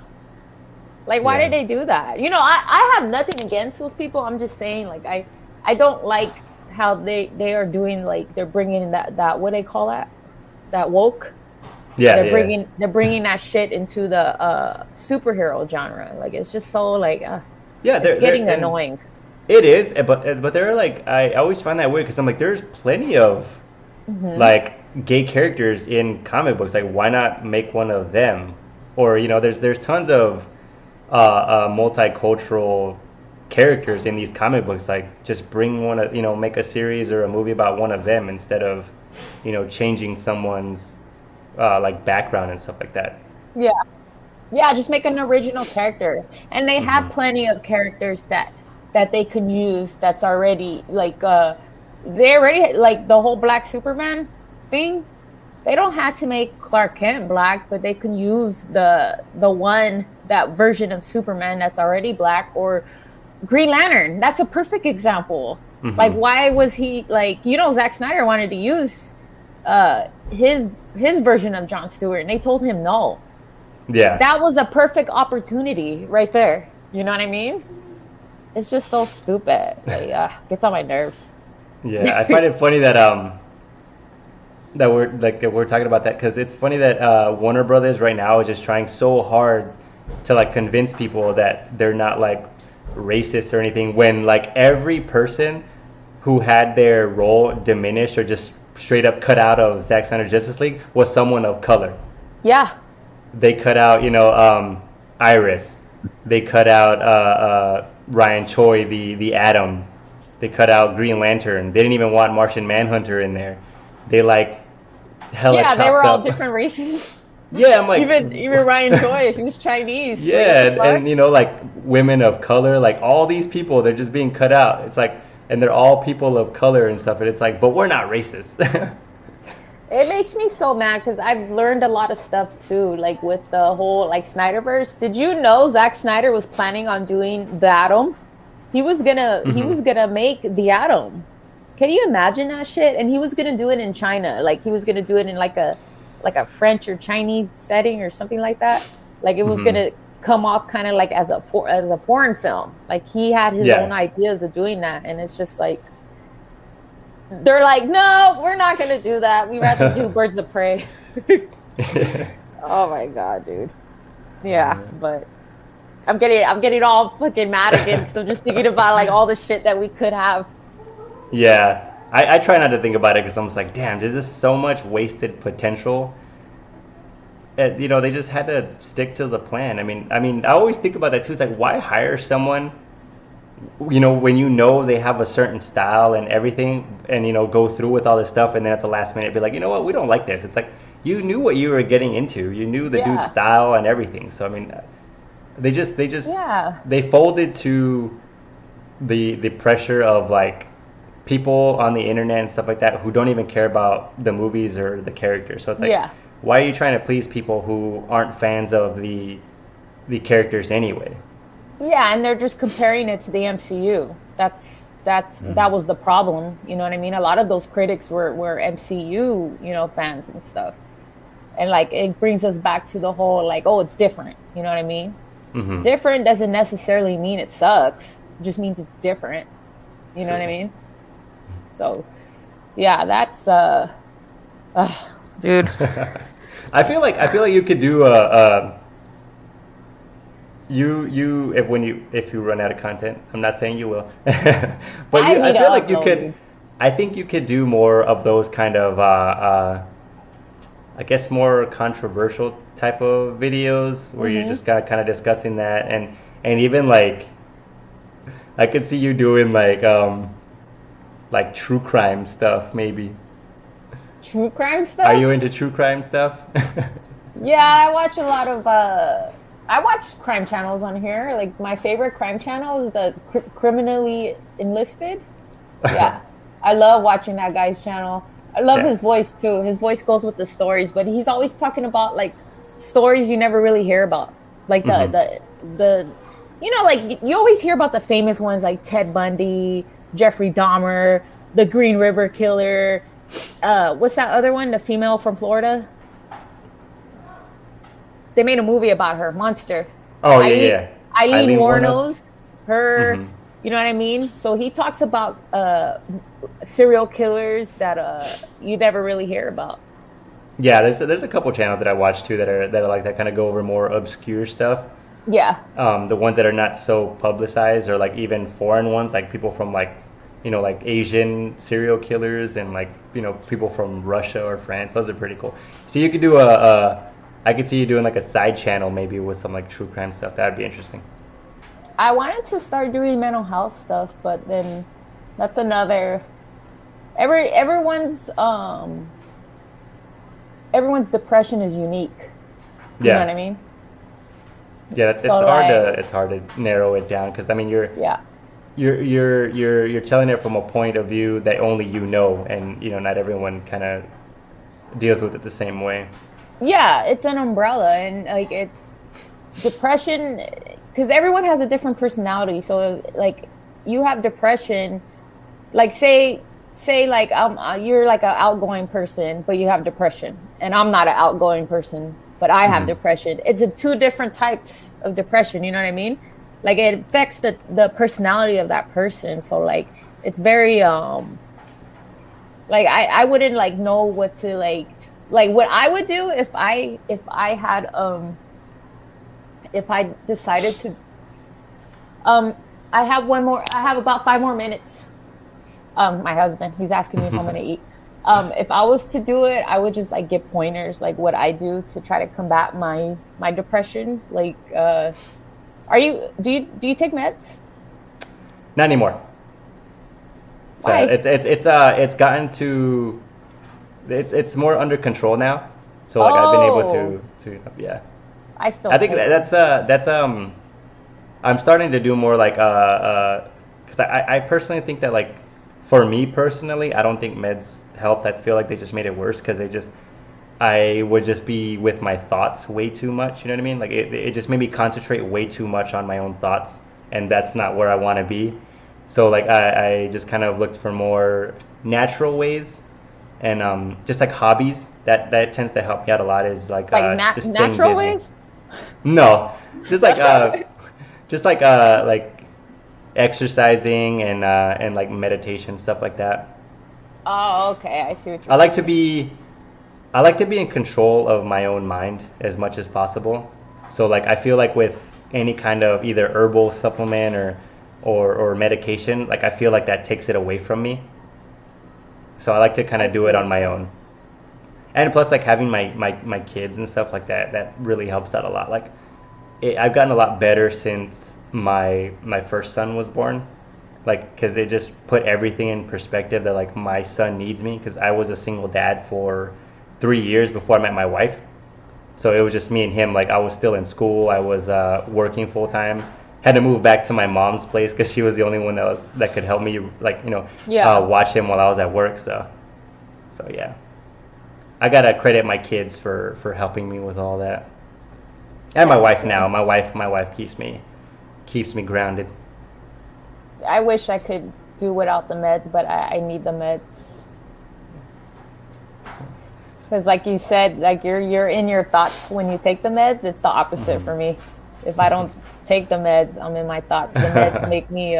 Like, why did they do that? You know, I have nothing against those people. I'm just saying, like, I don't like how they are doing, like, they're bringing that what do they call that woke. Yeah, they're bringing that shit into the superhero genre. Like, it's just so like it's getting annoying. It is, but they're like, I always find that weird because I'm like, there's plenty of like gay characters in comic books. Like, why not make one of them? Or there's tons of multicultural characters in these comic books. Like, just bring one of, make a series or a movie about one of them instead of changing someone's like background and stuff like that. Yeah, just make an original character. And they have plenty of characters that they can use that's already like they already, like the whole Black Superman thing, they don't have to make Clark Kent black, but they can use that version of Superman that's already black. Or Green Lantern, that's a perfect example. Like, why was he, like, Zack Snyder wanted to use his version of Jon Stewart, and they told him no. Yeah, that was a perfect opportunity right there. You know what I mean? It's just so stupid. Like, gets on my nerves. Yeah, I find it funny that we're talking about that, because it's funny that Warner Brothers right now is just trying so hard to like convince people that they're not like racist or anything, when like every person who had their role diminished or just straight up cut out of Zack Snyder Justice League was someone of color. Yeah. They cut out, Iris. They cut out Ryan Choi, the Atom. They cut out Green Lantern. They didn't even want Martian Manhunter in there. They like hella Yeah, they chopped were all up. different races. Yeah, I'm like, Even Ryan Choi, he was Chinese. yeah, Like, what the fuck? like women of color, like all these people, they're just being cut out. It's like, and they're all people of color and stuff. And it's like, but we're not racist. It makes me so mad because I've learned a lot of stuff too, like with the whole like Snyderverse. Did you know Zack Snyder was planning on doing the Atom? He was gonna make the Atom. Can you imagine that shit? And he was gonna do it in China. Like he was gonna do it in like a French or Chinese setting or something like that. Like it was gonna come off kind of like as a foreign film. Like he had his own ideas of doing that, and it's just like they're like, no, we're not gonna do that. We rather do Birds of Prey. Oh my god, dude. Yeah, but I'm getting all fucking mad again because I'm just thinking about like all the shit that we could have. Yeah, I try not to think about it because I'm just like, damn, there's just so much wasted potential. They just had to stick to the plan. I mean, I always think about that too. It's like, why hire someone, when they have a certain style and everything, and go through with all this stuff, and then at the last minute be like, you know what, we don't like this. It's like you knew what you were getting into. You knew the dude's style and everything. So I mean, they folded to the pressure of like people on the internet and stuff like that who don't even care about the movies or the characters. So it's like, why are you trying to please people who aren't fans of the characters anyway? Yeah, and they're just comparing it to the MCU. That was the problem. You know what I mean? A lot of those critics were MCU, fans and stuff. And like it brings us back to the whole like, oh, it's different. You know what I mean? Mm-hmm. Different doesn't necessarily mean it sucks. It just means it's different. You know what I mean? So, yeah, that's dude. I feel like you could do if you run out of content. I'm not saying you will, but I feel like you could. Dude. I think you could do more of those kind of I guess more controversial type of videos where you're just kind of discussing that, and even like I could see you doing like true crime stuff maybe. True crime stuff? Are you into true crime stuff? Yeah, I watch a lot of I watch crime channels on here. Like my favorite crime channel is the Criminally Enlisted. Yeah. I love watching that guy's channel. I love his voice too. His voice goes with the stories, but he's always talking about like stories you never really hear about. Like the like you always hear about the famous ones like Ted Bundy, Jeffrey Dahmer, the Green River Killer. What's that other one? The female from Florida. They made a movie about her, Monster. Oh, yeah. Eileen Wuornos. Her, you know what I mean? So he talks about serial killers that you never really hear about. Yeah, there's a couple channels that I watch too that are like that, kind of go over more obscure stuff. Yeah. The ones that are not so publicized, or like even foreign ones, like people from like, like Asian serial killers and like, people from Russia or France. Those are pretty cool. So you could do I could see you doing like a side channel maybe with some like true crime stuff. That'd be interesting. I wanted to start doing mental health stuff, but then that's another. Everyone's depression is unique. You know what I mean? Yeah, it's hard to narrow it down because I mean you're telling it from a point of view that only you know, and not everyone kind of deals with it the same way. Yeah, it's an umbrella, and like depression, because everyone has a different personality. So like you have depression, like say like you're like an outgoing person, but you have depression, and I'm not an outgoing person, but I have depression. It's two different types of depression. You know what I mean? Like it affects the personality of that person. So like it's very like I wouldn't like know what to like what I would do if I had if I decided to I have about 5 more minutes. My husband, he's asking me if I'm gonna eat. If I was to do it, I would just like get pointers, like what I do to try to combat my depression. Like, do you take meds? Not anymore. So Why? it's gotten to it's more under control now. So like I've been able Oh, to yeah. I still I think take them. that's I'm starting to do more like because I personally think that like for me personally I don't think meds helped. I feel like they just made it worse because they just I would just be with my thoughts way too much. You know what I mean? Like it just made me concentrate way too much on my own thoughts, and that's not where I want to be. So like I just kind of looked for more natural ways and just like hobbies that tends to help me out a lot is like Like just staying natural busy. ways? No, just like exercising and like meditation stuff like that. Oh, okay. I see what you're I like to saying. be I like to be in control of my own mind as much as possible. So like I feel like with any kind of either herbal supplement or medication, like I feel like that takes it away from me. So I like to kind I of do see it what on you're my saying. own. And plus like having my kids and stuff like that, that really helps out a lot. Like I've gotten a lot better since my first son was born. Like because it just put everything in perspective that like my son needs me because I was a single dad for 3 years before I met my wife. So it was just me and him. Like I was still in school. I was working full time. Had to move back to my mom's place because she was the only one that could help me. Like Yeah. watch him while I was at work. So yeah, I gotta credit my kids for helping me with all that. And my That's wife cool. now. My wife keeps me grounded. I wish I could do without the meds, but I need the meds. Because, like you said, like you're in your thoughts when you take the meds. It's the opposite Mhm. for me. If I don't take the meds, I'm in my thoughts. The meds make me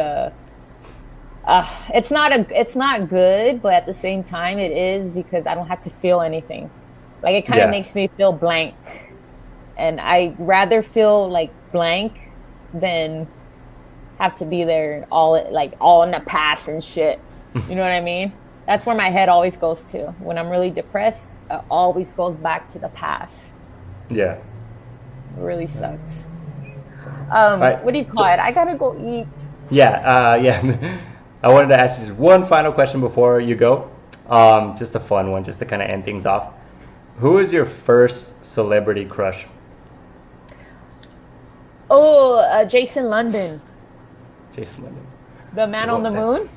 it's not good, but at the same time, it is because I don't have to feel anything. Like it kind of Yeah. makes me feel blank, and I rather feel like blank than have to be there all in the past and shit. You know what I mean? That's where my head always goes to. When I'm really depressed, it always goes back to the past. Yeah. It really sucks. So, all right. What do you call So it? I gotta go eat. yeah. I wanted to ask you just one final question before you go. Just a fun one, just to kind of end things off. Who is your first celebrity crush? Oh, Jason London, Jason London. the man on What the that? moon.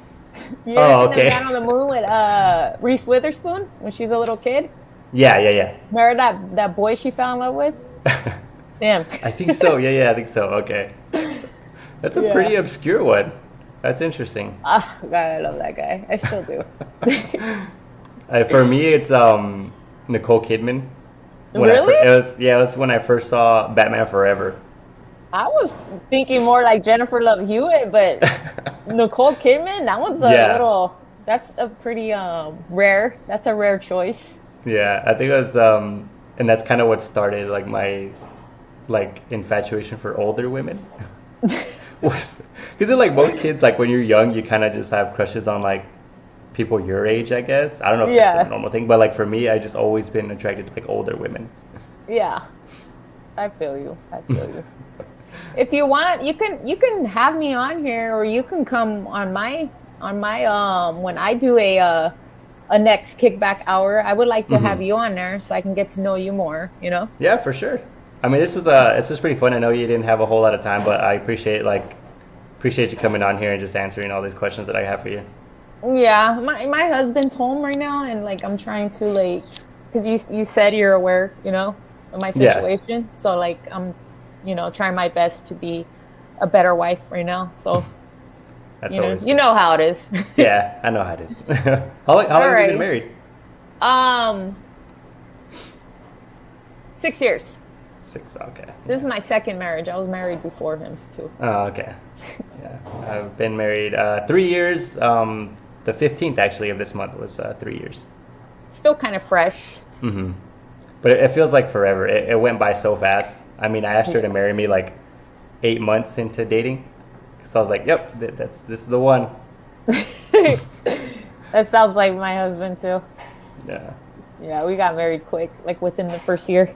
You ever Oh, seen the okay. man on the moon with Reese Witherspoon when she's a little kid? Yeah. Remember that boy she fell in love with? Damn. I think so. Yeah, I think so. Okay. That's a Yeah. pretty obscure one. That's interesting. Ah, God, I love that guy. I still do. For me, it's Nicole Kidman. Really? It was when I first saw Batman Forever. I was thinking more like Jennifer Love Hewitt, but Nicole Kidman, that one's a Yeah, little. That's a pretty rare. That's a rare choice. yeah. I think it was and that's kind of what started like my like infatuation for older women. Was because like most kids, like when you're young, you kind of just have crushes on like people your age, I guess. I don't know if this is a Yeah, normal thing, but like for me, I just always been attracted to like older women. yeah. I feel you. I feel you. If you want, you can have me on here, or you can come on my when I do a next kickback hour. I would like to have Hmm. you on there so I can get to know you more. You know? Yeah, for sure. I mean, this was pretty fun. I know you didn't have a whole lot of time, but I appreciate you coming on here and just answering all these questions that I have for you. Yeah, my husband's home right now, and like I'm trying to like, because you said you're aware, of my Yeah, situation. So like I'm, trying my best to be a better wife right now. So that's you know, always you good. know how it is. Yeah, I know how it is. How long All have you been right. married? 6 years. 6. Okay. This is Yeah. my second marriage. I was married before him too. Oh, okay. Yeah, I've been married 3 years. The 15th actually of this month was 3 years. Still kind of fresh. Hmm. But it feels like forever. It went by so fast. I mean, I asked her to Yeah. marry me like 8 months into dating, so I was like, "Yep, this is the one." That sounds like my husband too. Yeah. Yeah, we got married quick, like within the first year.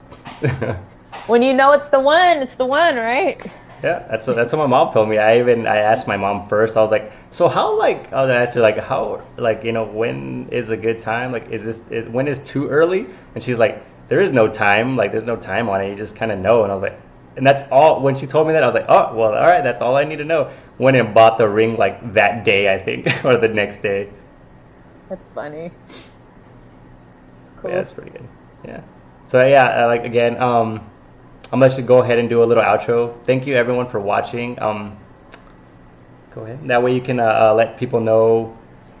When you know it's the one, right? Yeah, that's what my mom told me. I asked my mom first. I was like, so how like I asked her like how like when is a good time? Like when is too early? And she's like, there is no time. Like there's no time on it. You just kind of know. And I was like, and that's all. When she told me that, I was like, oh well, all right, that's all I need to know. Went and bought the ring like that day, I think, or the next day. That's funny. It's But yeah, cool. it's pretty good. Yeah. So yeah, like again, I'm gonna let you go ahead and do a little outro. Thank you everyone for watching. Go ahead. That way you can let people know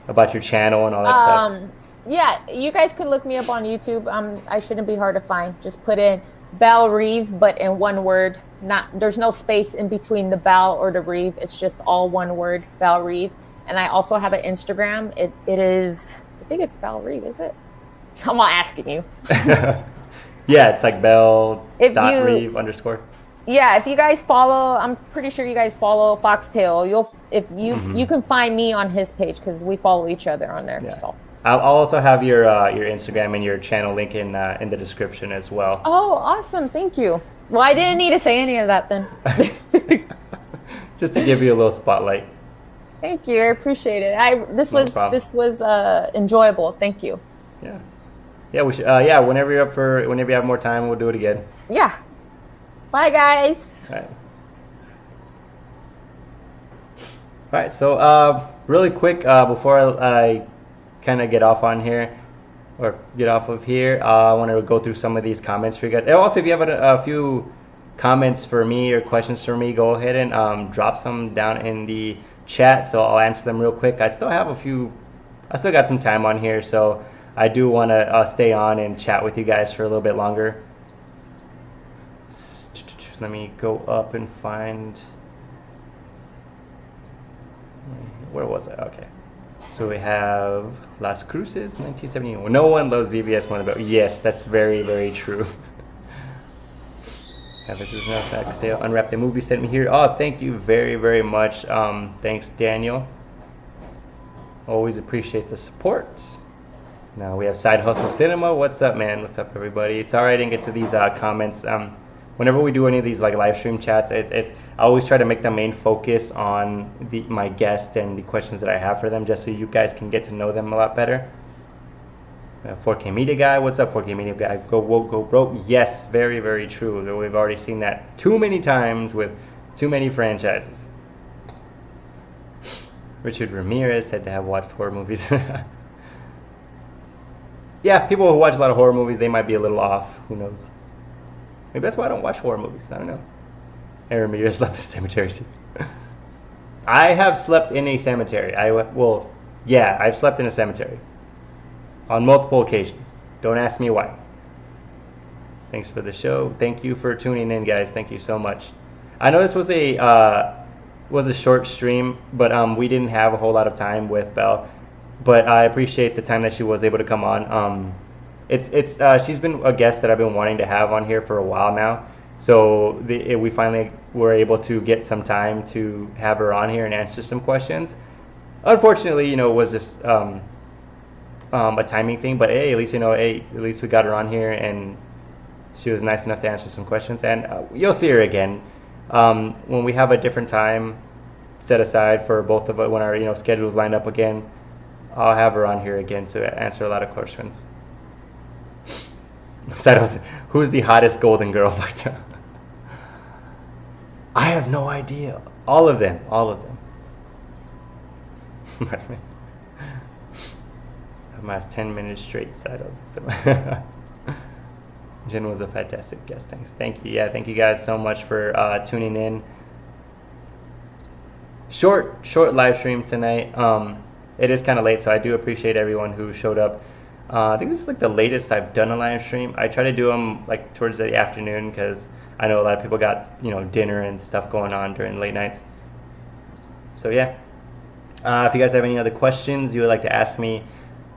about your channel and all that stuff. Yeah, you guys can look me up on YouTube. I shouldn't be hard to find. Just put in Belle Reve, but in one word. Not there's no space in between the Belle or the Reve. It's just all one word, Belle Reve. And I also have an Instagram. It is I think it's Belle Reve, is it? I'm not asking you. Yeah, it's like Bell If dot you Reeve underscore. Yeah, if you guys follow, I'm pretty sure you guys follow Foxtail. You'll if you Hmm. can find me on his page because we follow each other on there. Yeah. So. I'll also have your Instagram and your channel link in the description as well. Oh, awesome! Thank you. Well, I didn't need to say any of that then. Just to give you a little spotlight. Thank you. I appreciate it. I No problem. this was enjoyable. Thank you. Yeah. Yeah, we should. Yeah, whenever you have more time, we'll do it again. Yeah. Bye, guys. All right. All right. So, really quick, before I kind of get off on here or get off of here, I want to go through some of these comments for you guys. And also, if you have a few comments for me or questions for me, go ahead and drop some down in the chat. So I'll answer them real quick. I still have a few. I still got some time on here, so I do want to stay on and chat with you guys for a little bit longer. Let me go up and find. Where was I? Okay. So we have Las Cruces, 1971. No one loves BBS more than Bell. Yes, that's very, very true. Yeah, this is not next day. Unwrap the movie sent me here. Oh, thank you very, very much. Thanks, Daniel. Always appreciate the support. Now we have Side Hustle Cinema. What's up, man? What's up, everybody? Sorry I didn't get to these comments. Whenever we do any of these like live stream chats, it's I always try to make the main focus on my guest and the questions that I have for them, just so you guys can get to know them a lot better. 4K Media Guy, what's up, 4K Media Guy? Go woke, go broke. Yes, very, very true. We've already seen that too many times with too many franchises. Richard Ramirez said to have watched horror movies. Yeah, people who watch a lot of horror movies, they might be a little off. Who knows? Maybe that's why I don't watch horror movies. I don't know. Aaron Ramirez left the cemetery. I have slept in a cemetery. Yeah, I've slept in a cemetery on multiple occasions. Don't ask me why. Thanks for the show. Thank you for tuning in, guys. Thank you so much. I know this was a short stream, but we didn't have a whole lot of time with Belle. But I appreciate the time that she was able to come on. She's been a guest that I've been wanting to have on here for a while now. So we finally were able to get some time to have her on here and answer some questions. Unfortunately, it was just a timing thing. But hey, at least at least we got her on here, and she was nice enough to answer some questions. And you'll see her again when we have a different time set aside for both of us when our schedules line up again. I'll have her on here again to answer a lot of questions. Who's the hottest Golden Girl fighter? I have no idea. All of them. I've asked 10 minutes straight. Jen was a fantastic guest. Thank you. Yeah, thank you guys so much for tuning in. Short live stream tonight. It is kind of late, so I do appreciate everyone who showed up. I think this is like the latest I've done a live stream. I try to do them like towards the afternoon because I know a lot of people got dinner and stuff going on during late nights. So yeah, if you guys have any other questions you would like to ask me,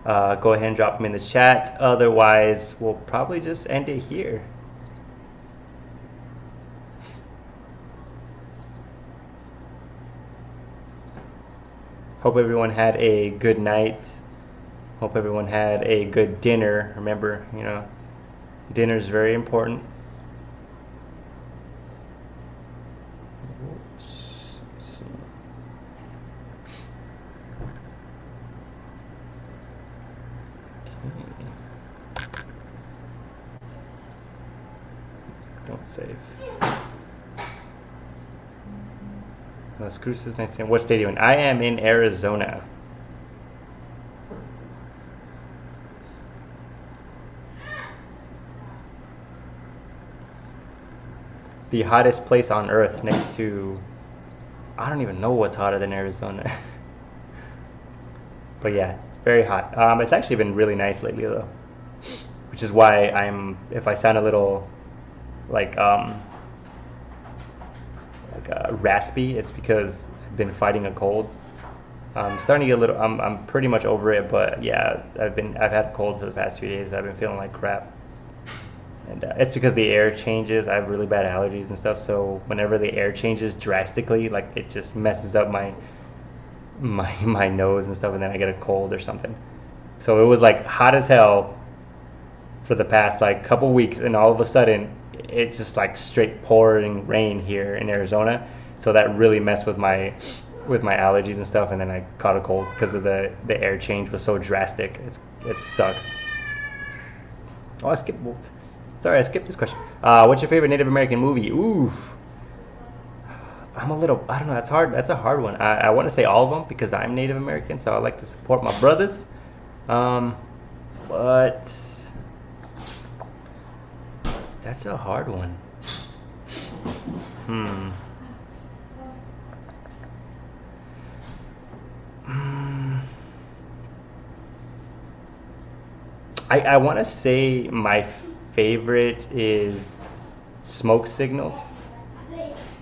go ahead and drop them in the chat. Otherwise, we'll probably just end it here. Hope everyone had a good night. Hope everyone had a good dinner. Remember, dinner is very important. Oops. Let's see. Okay. Don't save. Las Cruces, nice. What state are you in? I am in Arizona. The hottest place on earth next to... I don't even know what's hotter than Arizona. But yeah, it's very hot. It's actually been really nice lately though. Which is why if I sound a little like raspy, it's because I've been fighting a cold. I'm starting to get a little. I'm pretty much over it, but yeah, I've had a cold for the past few days. I've been feeling like crap, and it's because the air changes. I have really bad allergies and stuff, so whenever the air changes drastically, like it just messes up my nose and stuff, and then I get a cold or something. So it was like hot as hell for the past like couple weeks, and all of a sudden it's just like straight pouring rain here in Arizona. So that really messed with my allergies and stuff, and then I caught a cold because of the air change was so drastic. It sucks. Oh, I skipped this question. What's your favorite Native American movie? Ooh, I don't know. That's hard. That's a hard one. I want to say all of them because I'm Native American, so I like to support my brothers. But that's a hard one. I want to say my favorite is Smoke Signals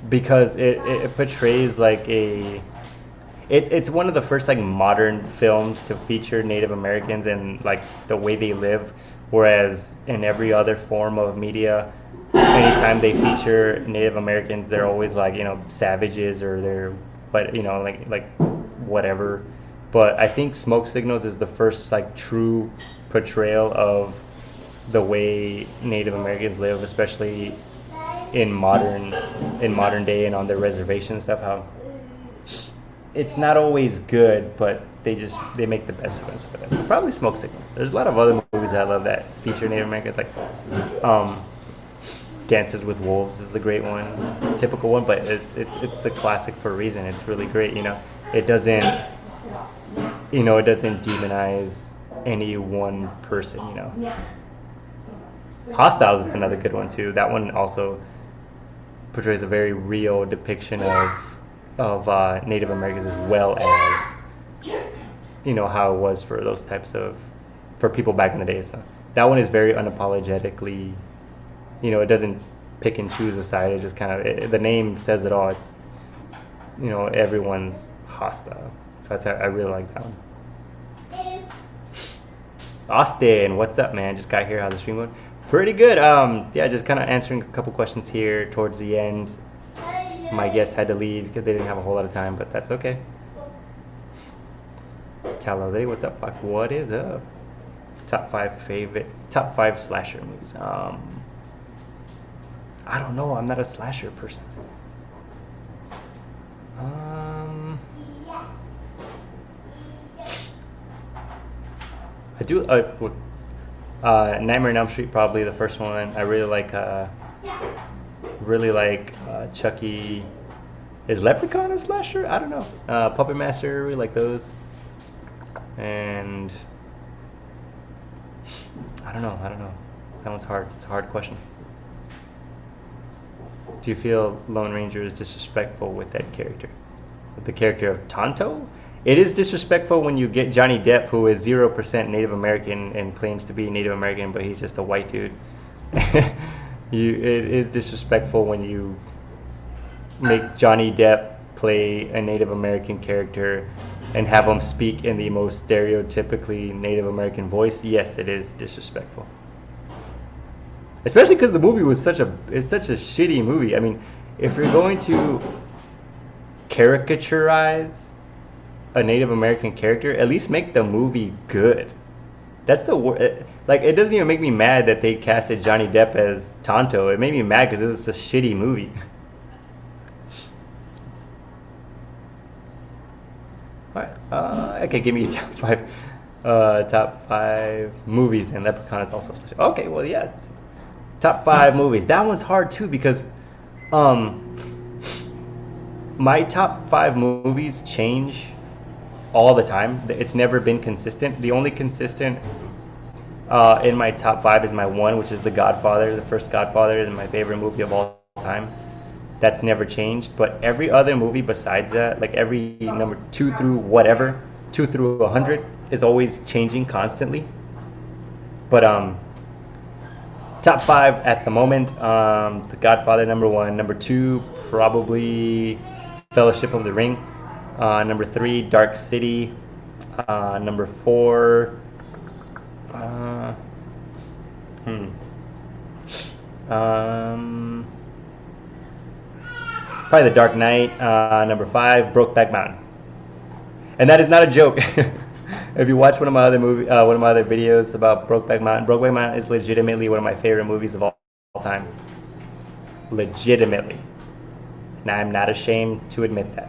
because it portrays like it's one of the first like modern films to feature Native Americans and like the way they live, whereas in every other form of media, anytime they feature Native Americans, they're always like savages or like whatever. But I think Smoke Signals is the first like true portrayal of the way Native Americans live, especially in modern day and on their reservation and stuff. How it's not always good, but they make the best of it. So probably Smoke Signals. There's a lot of other movies that I love that feature Native Americans, like Dances with Wolves is a great one, typical one, but it's a classic for a reason. It's really great. It doesn't demonize any one person. Hostiles is another good one too. That one also portrays a very real depiction of Native Americans, as well as how it was for those types of for people back in the day. So that one is very unapologetically, it doesn't pick and choose a side. It just kind of the name says it all. It's everyone's hostile. So I really like that one. Austin, what's up, man? Just got here. How's the stream going? Pretty good. Yeah, just kind of answering a couple questions here towards the end. My guests had to leave because they didn't have a whole lot of time, but that's okay. Calais, what's up, Fox? What is up? Top five slasher movies. I don't know. I'm not a slasher person. I do. Nightmare on Elm Street, probably the first one. I really like Chucky. Is Leprechaun a slasher? I don't know. Puppet Master, really like those. And I don't know. That one's hard. It's a hard question. Do you feel Lone Ranger is disrespectful with that character? With the character of Tonto? It is disrespectful when you get Johnny Depp, who is 0% Native American and claims to be Native American, but he's just a white dude. It is disrespectful when you make Johnny Depp play a Native American character and have him speak in the most stereotypically Native American voice. Yes, it is disrespectful. Especially because the movie was such a shitty movie. I mean, if you're going to caricaturize a Native American character, at least make the movie good. That's the like it doesn't even make me mad that they casted Johnny Depp as Tonto. It made me mad because it's a shitty movie. All right. Okay, give me your top five. Top five movies, and Leprechaun is also such. Okay, well, yeah. Top five movies. That one's hard too because, my top five movies change all the time. It's never been consistent. The only consistent in my top five is my one, which is The Godfather. The first Godfather is my favorite movie of all time. That's never changed. But every other movie besides that, like every number two through whatever, 2 through 100, is always changing constantly. But top five at the moment, The Godfather number one. Number two, probably Fellowship of the Ring. Number three, Dark City. Number four, uh, hmm. Probably The Dark Knight. Number five, Brokeback Mountain. And that is not a joke. If you watch one of my other videos about Brokeback Mountain is legitimately one of my favorite movies of all time. Legitimately. And I'm not ashamed to admit that.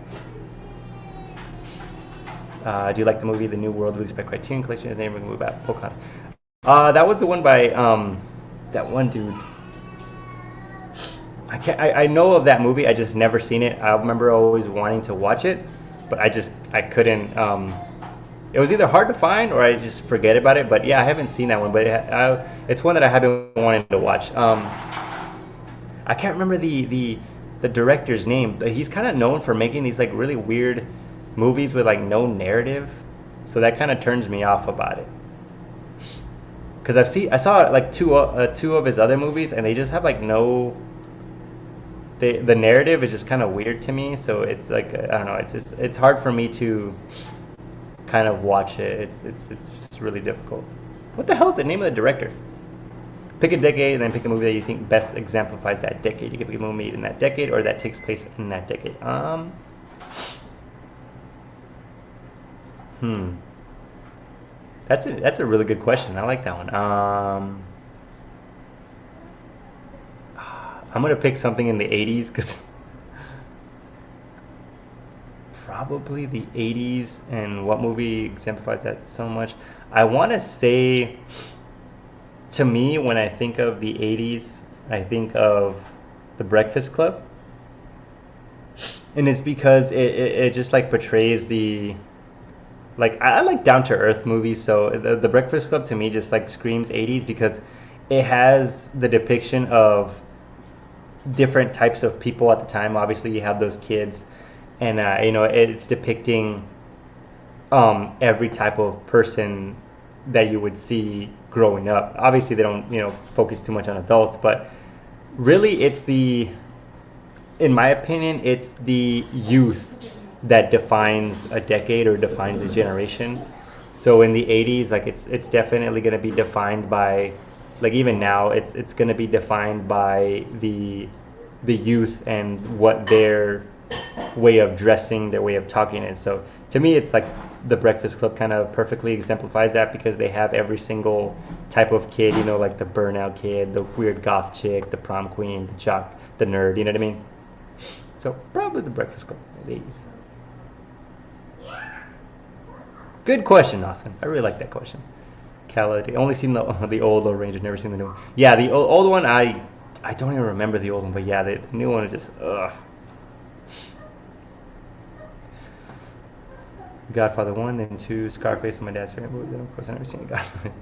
Do you like the movie The New World released by Criterion Collection? His name of the movie about Pocahontas. That was the one by that one dude. I know of that movie. I just never seen it. I remember always wanting to watch it, but I couldn't. It was either hard to find or I just forget about it. But yeah, I haven't seen that one. But it's one that I have been wanting to watch. I can't remember the director's name, but he's kind of known for making these like really weird movies with like no narrative. So that kind of turns me off about it. Because I saw like two of his other movies, and they just have like no. The narrative is just kind of weird to me, so it's like I don't know. It's hard for me to kind of watch it. It's just really difficult. What the hell is the name of the director? Pick a decade and then pick a movie that you think best exemplifies that decade. You can pick a movie made in that decade or that takes place in that decade. That's a really good question. I like that one. I'm gonna pick something in the 80s because probably the 80s. And what movie exemplifies that so much? I want to say, to me, when I think of the 80s, I think of The Breakfast Club. And it's because it just like portrays the like I like down to earth movies, so the Breakfast Club to me just like screams 80s because it has the depiction of different types of people at the time. Obviously, you have those kids, and it's depicting every type of person that you would see growing up. Obviously, they don't focus too much on adults, but really, in my opinion, it's the youth that defines a decade or defines a generation. So in the 80s, like it's definitely going to be defined by, like even now, it's going to be defined by the youth and what their way of dressing, their way of talking is. So to me, it's like The Breakfast Club kind of perfectly exemplifies that because they have every single type of kid, like the burnout kid, the weird goth chick, the prom queen, the jock, the nerd, you know what I mean? So probably The Breakfast Club in the 80s. Good question, Austin. I really like that question. Cality. Only seen the old Low Ranger, never seen the new one. Yeah, the old one, I don't even remember the old one, but yeah, the new one is just, ugh. Godfather 1, then 2, Scarface is my dad's favorite movie, then of course I've never seen Godfather.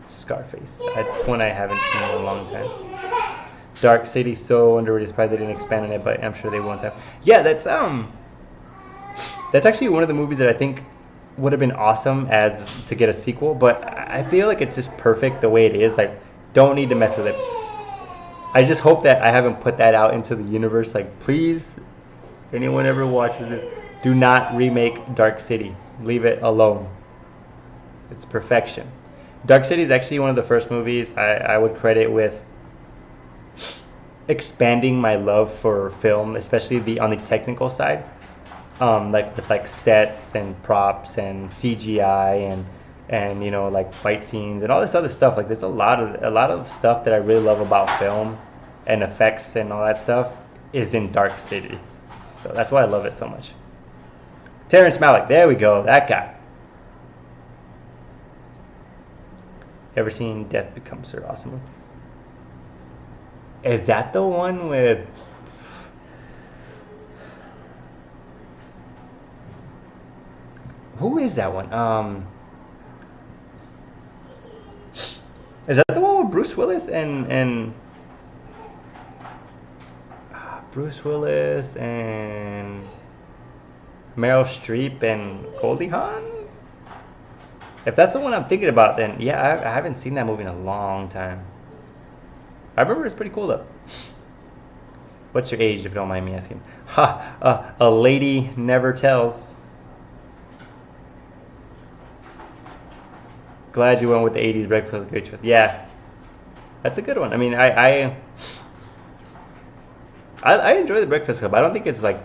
Scarface. That's one I haven't seen in a long time. Dark City, so underrated. Surprised they didn't expand on it, but I'm sure they won't have. Yeah, that's actually one of the movies that I think would have been awesome as to get a sequel, but I feel like it's just perfect the way it is. Like, don't need to mess with it. I just hope that I haven't put that out into the universe. Like, please, if anyone ever watches this, do not remake Dark City. Leave it alone. It's perfection. Dark City is actually one of the first movies I would credit with expanding my love for film, especially on the technical side. like with like sets and props and CGI and like fight scenes and all this other stuff. Like there's a lot of stuff that I really love about film and effects and all that stuff is in Dark City. So that's why I love it so much. Terrence Malick, there we go, that guy. Ever seen Death Becomes Sir Awesome? Is that the one with? Who is that one? Is that the one with Bruce Willis and Bruce Willis and Meryl Streep and Goldie Hawn? If that's the one I'm thinking about, then yeah, I haven't seen that movie in a long time. I remember it's pretty cool though. What's your age, if you don't mind me asking? Ha! A lady never tells. Glad you went with the 80s breakfast was a great choice. Yeah, that's a good one. I mean, I enjoy the Breakfast Club. I don't think it's like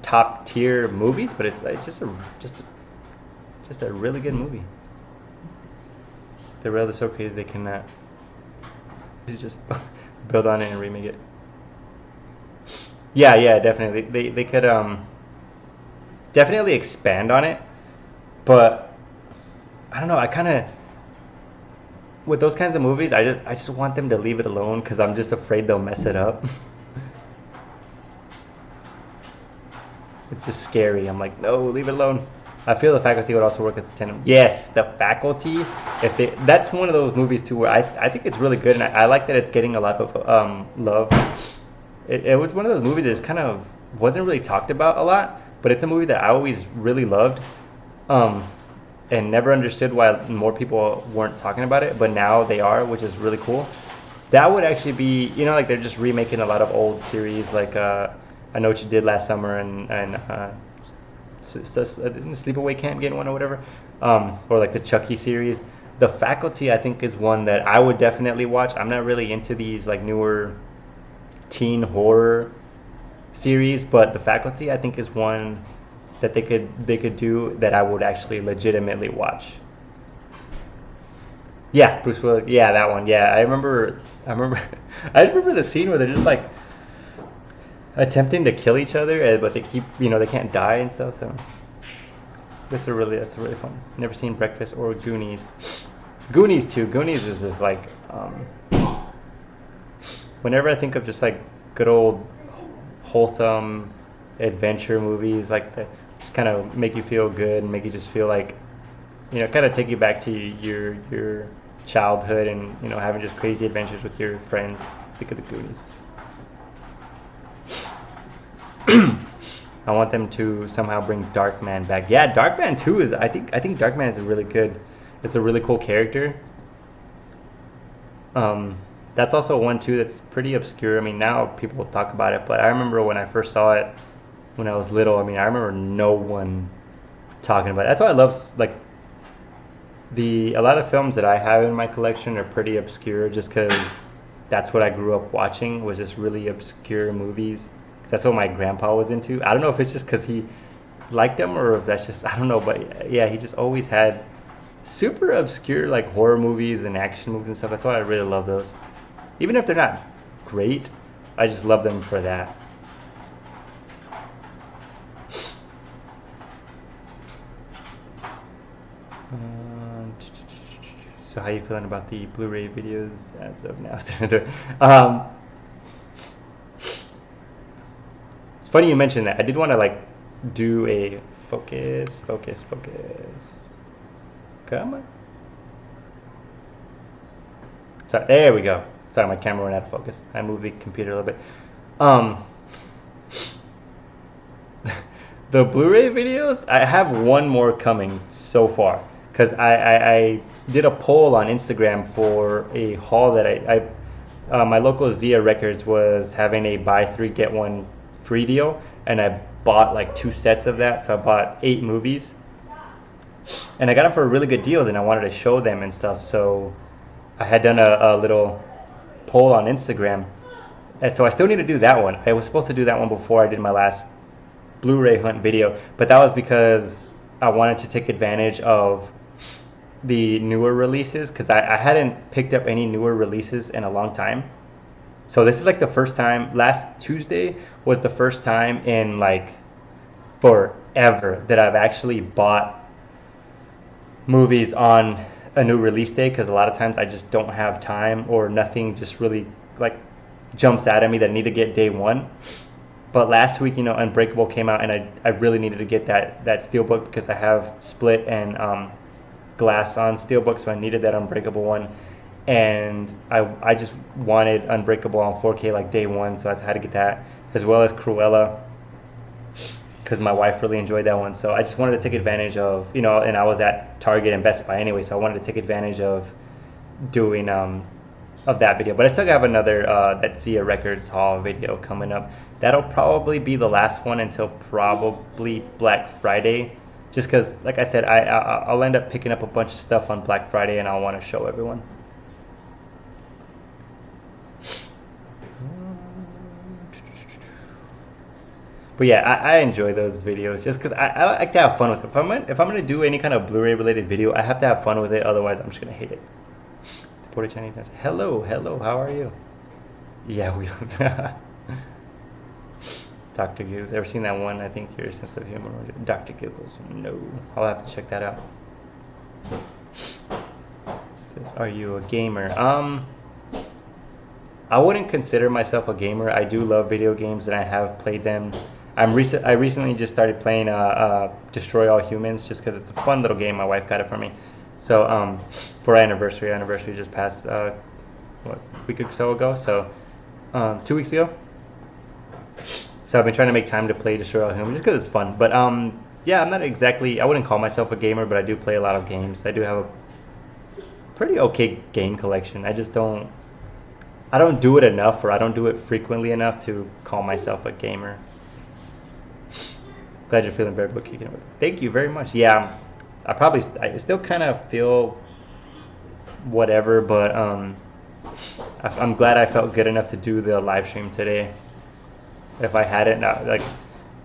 top tier movies, but it's just a really good movie. The rail is so crazy they cannot just build on it and remake it. Yeah, definitely. They could definitely expand on it, but I don't know. I kind of with those kinds of movies, I just want them to leave it alone because I'm just afraid they'll mess it up. It's just scary. I'm like, no, leave it alone. I feel The Faculty would also work as a tandem. Yes, The Faculty. That's one of those movies too where I think it's really good, and I like that it's getting a lot of love. It was one of those movies that just kind of wasn't really talked about a lot, but it's a movie that I always really loved, and never understood why more people weren't talking about it, but now they are, which is really cool. That would actually be, like they're just remaking a lot of old series, like I Know What You Did Last Summer and Sleepaway Camp getting one or whatever, or like the Chucky series. The Faculty, I think, is one that I would definitely watch. I'm not really into these like newer teen horror series, but The Faculty, I think, is one that they could do that I would actually legitimately watch. Yeah, Bruce Willis. Yeah, that one. Yeah, I remember. I just remember the scene where they're just like attempting to kill each other, but they keep, they can't die and stuff. So that's a really fun. Never seen Breakfast or Goonies. Goonies too. Goonies is just like, whenever I think of just like good old wholesome adventure movies, like that just kind of make you feel good and make you just feel like, kind of take you back to your childhood and having just crazy adventures with your friends. Think of the Goonies. I want them to somehow bring Darkman back. Yeah, Darkman 2 is I think Darkman is it's a really cool character. That's also one too that's pretty obscure. I mean, now people talk about it, but I remember when I first saw it when I was little. I mean, I remember no one talking about it. That's why I love like a lot of films that I have in my collection are pretty obscure, just because that's what I grew up watching, was just really obscure movies. That's what my grandpa was into. I don't know if it's just because he liked them or if that's just, I don't know, but yeah, he just always had super obscure like horror movies and action movies and stuff. That's why I really love those. Even if they're not great, I just love them for that. So how you feeling about the Blu-ray videos as of now? It's funny you mentioned that. I did want to like do a focus. Come on. So there we go. Sorry, my camera went out of focus. I moved the computer a little bit. The Blu-ray videos, I have one more coming so far, because I did a poll on Instagram for a haul that my local Zia Records was having a buy 3 get 1 free deal, and I bought like 2 sets of that. So I bought 8 movies, and I got them for really good deals, and I wanted to show them and stuff. So I had done a little poll on Instagram, and so I still need to do that one. I was supposed to do that one before I did my last Blu-ray hunt video, but that was because I wanted to take advantage of the newer releases because I hadn't picked up any newer releases in a long time. So this is like the first time. Last Tuesday was the first time in like forever that I've actually bought movies on a new release day, because a lot of times I just don't have time, or nothing just really like jumps out at me that I need to get day one. But last week, Unbreakable came out, and I really needed to get that Steelbook because I have Split and Glass on Steelbook, so I needed that Unbreakable one. And I just wanted Unbreakable on 4K like day one, so I had to get that, as well as Cruella, because my wife really enjoyed that one. So I just wanted to take advantage of, and I was at Target and Best Buy anyway, so I wanted to take advantage of doing of that video. But I still have another that Sia Records haul video coming up. That'll probably be the last one until probably Black Friday, just because, like I said, I'll end up picking up a bunch of stuff on Black Friday, and I'll want to show everyone. But yeah, I enjoy those videos just because I like to have fun with it. If I'm gonna do any kind of Blu-ray related video, I have to have fun with it. Otherwise, I'm just gonna hate it. Hello, how are you? Yeah, we Dr. Giggles. Ever seen that one? I think your sense of humor. Dr. Giggles. No, I'll have to check that out. Says, are you a gamer? I wouldn't consider myself a gamer. I do love video games, and I have played them. I recently just started playing Destroy All Humans, just because it's a fun little game. My wife got it for me. So for our anniversary just passed a week or so ago. So 2 weeks ago. So I've been trying to make time to play Destroy All Humans just because it's fun. But yeah, I'm not exactly. I wouldn't call myself a gamer, but I do play a lot of games. I do have a pretty okay game collection. I don't do it enough, or I don't do it frequently enough to call myself a gamer. Glad you're feeling better, but kicking it. Thank you very much. Yeah, I still kind of feel whatever, but I'm glad I felt good enough to do the live stream today. If I hadn't,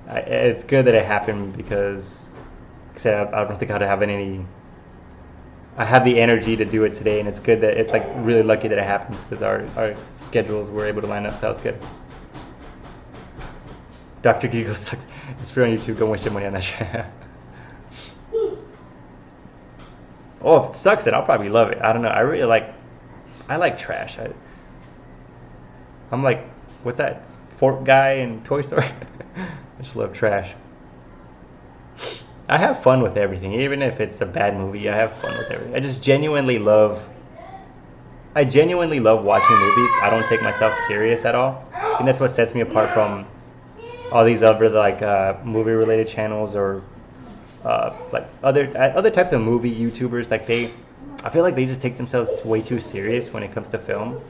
it's good that it happened, because I don't think I'd have any. I have the energy to do it today, and it's good that it's like really lucky that it happens, because our schedules were able to line up, so that's good. Dr. Giggles, it's free on YouTube. Go waste your money on that shit. Oh, if it sucks, then I'll probably love it. I don't know. I like trash. I'm like, what's that fork guy in Toy Story? I just love trash. I have fun with everything, even if it's a bad movie. I have fun with everything. I genuinely love watching movies. I don't take myself serious at all, and that's what sets me apart from all these other movie related channels, or like other types of movie YouTubers. I feel like they just take themselves way too serious when it comes to film.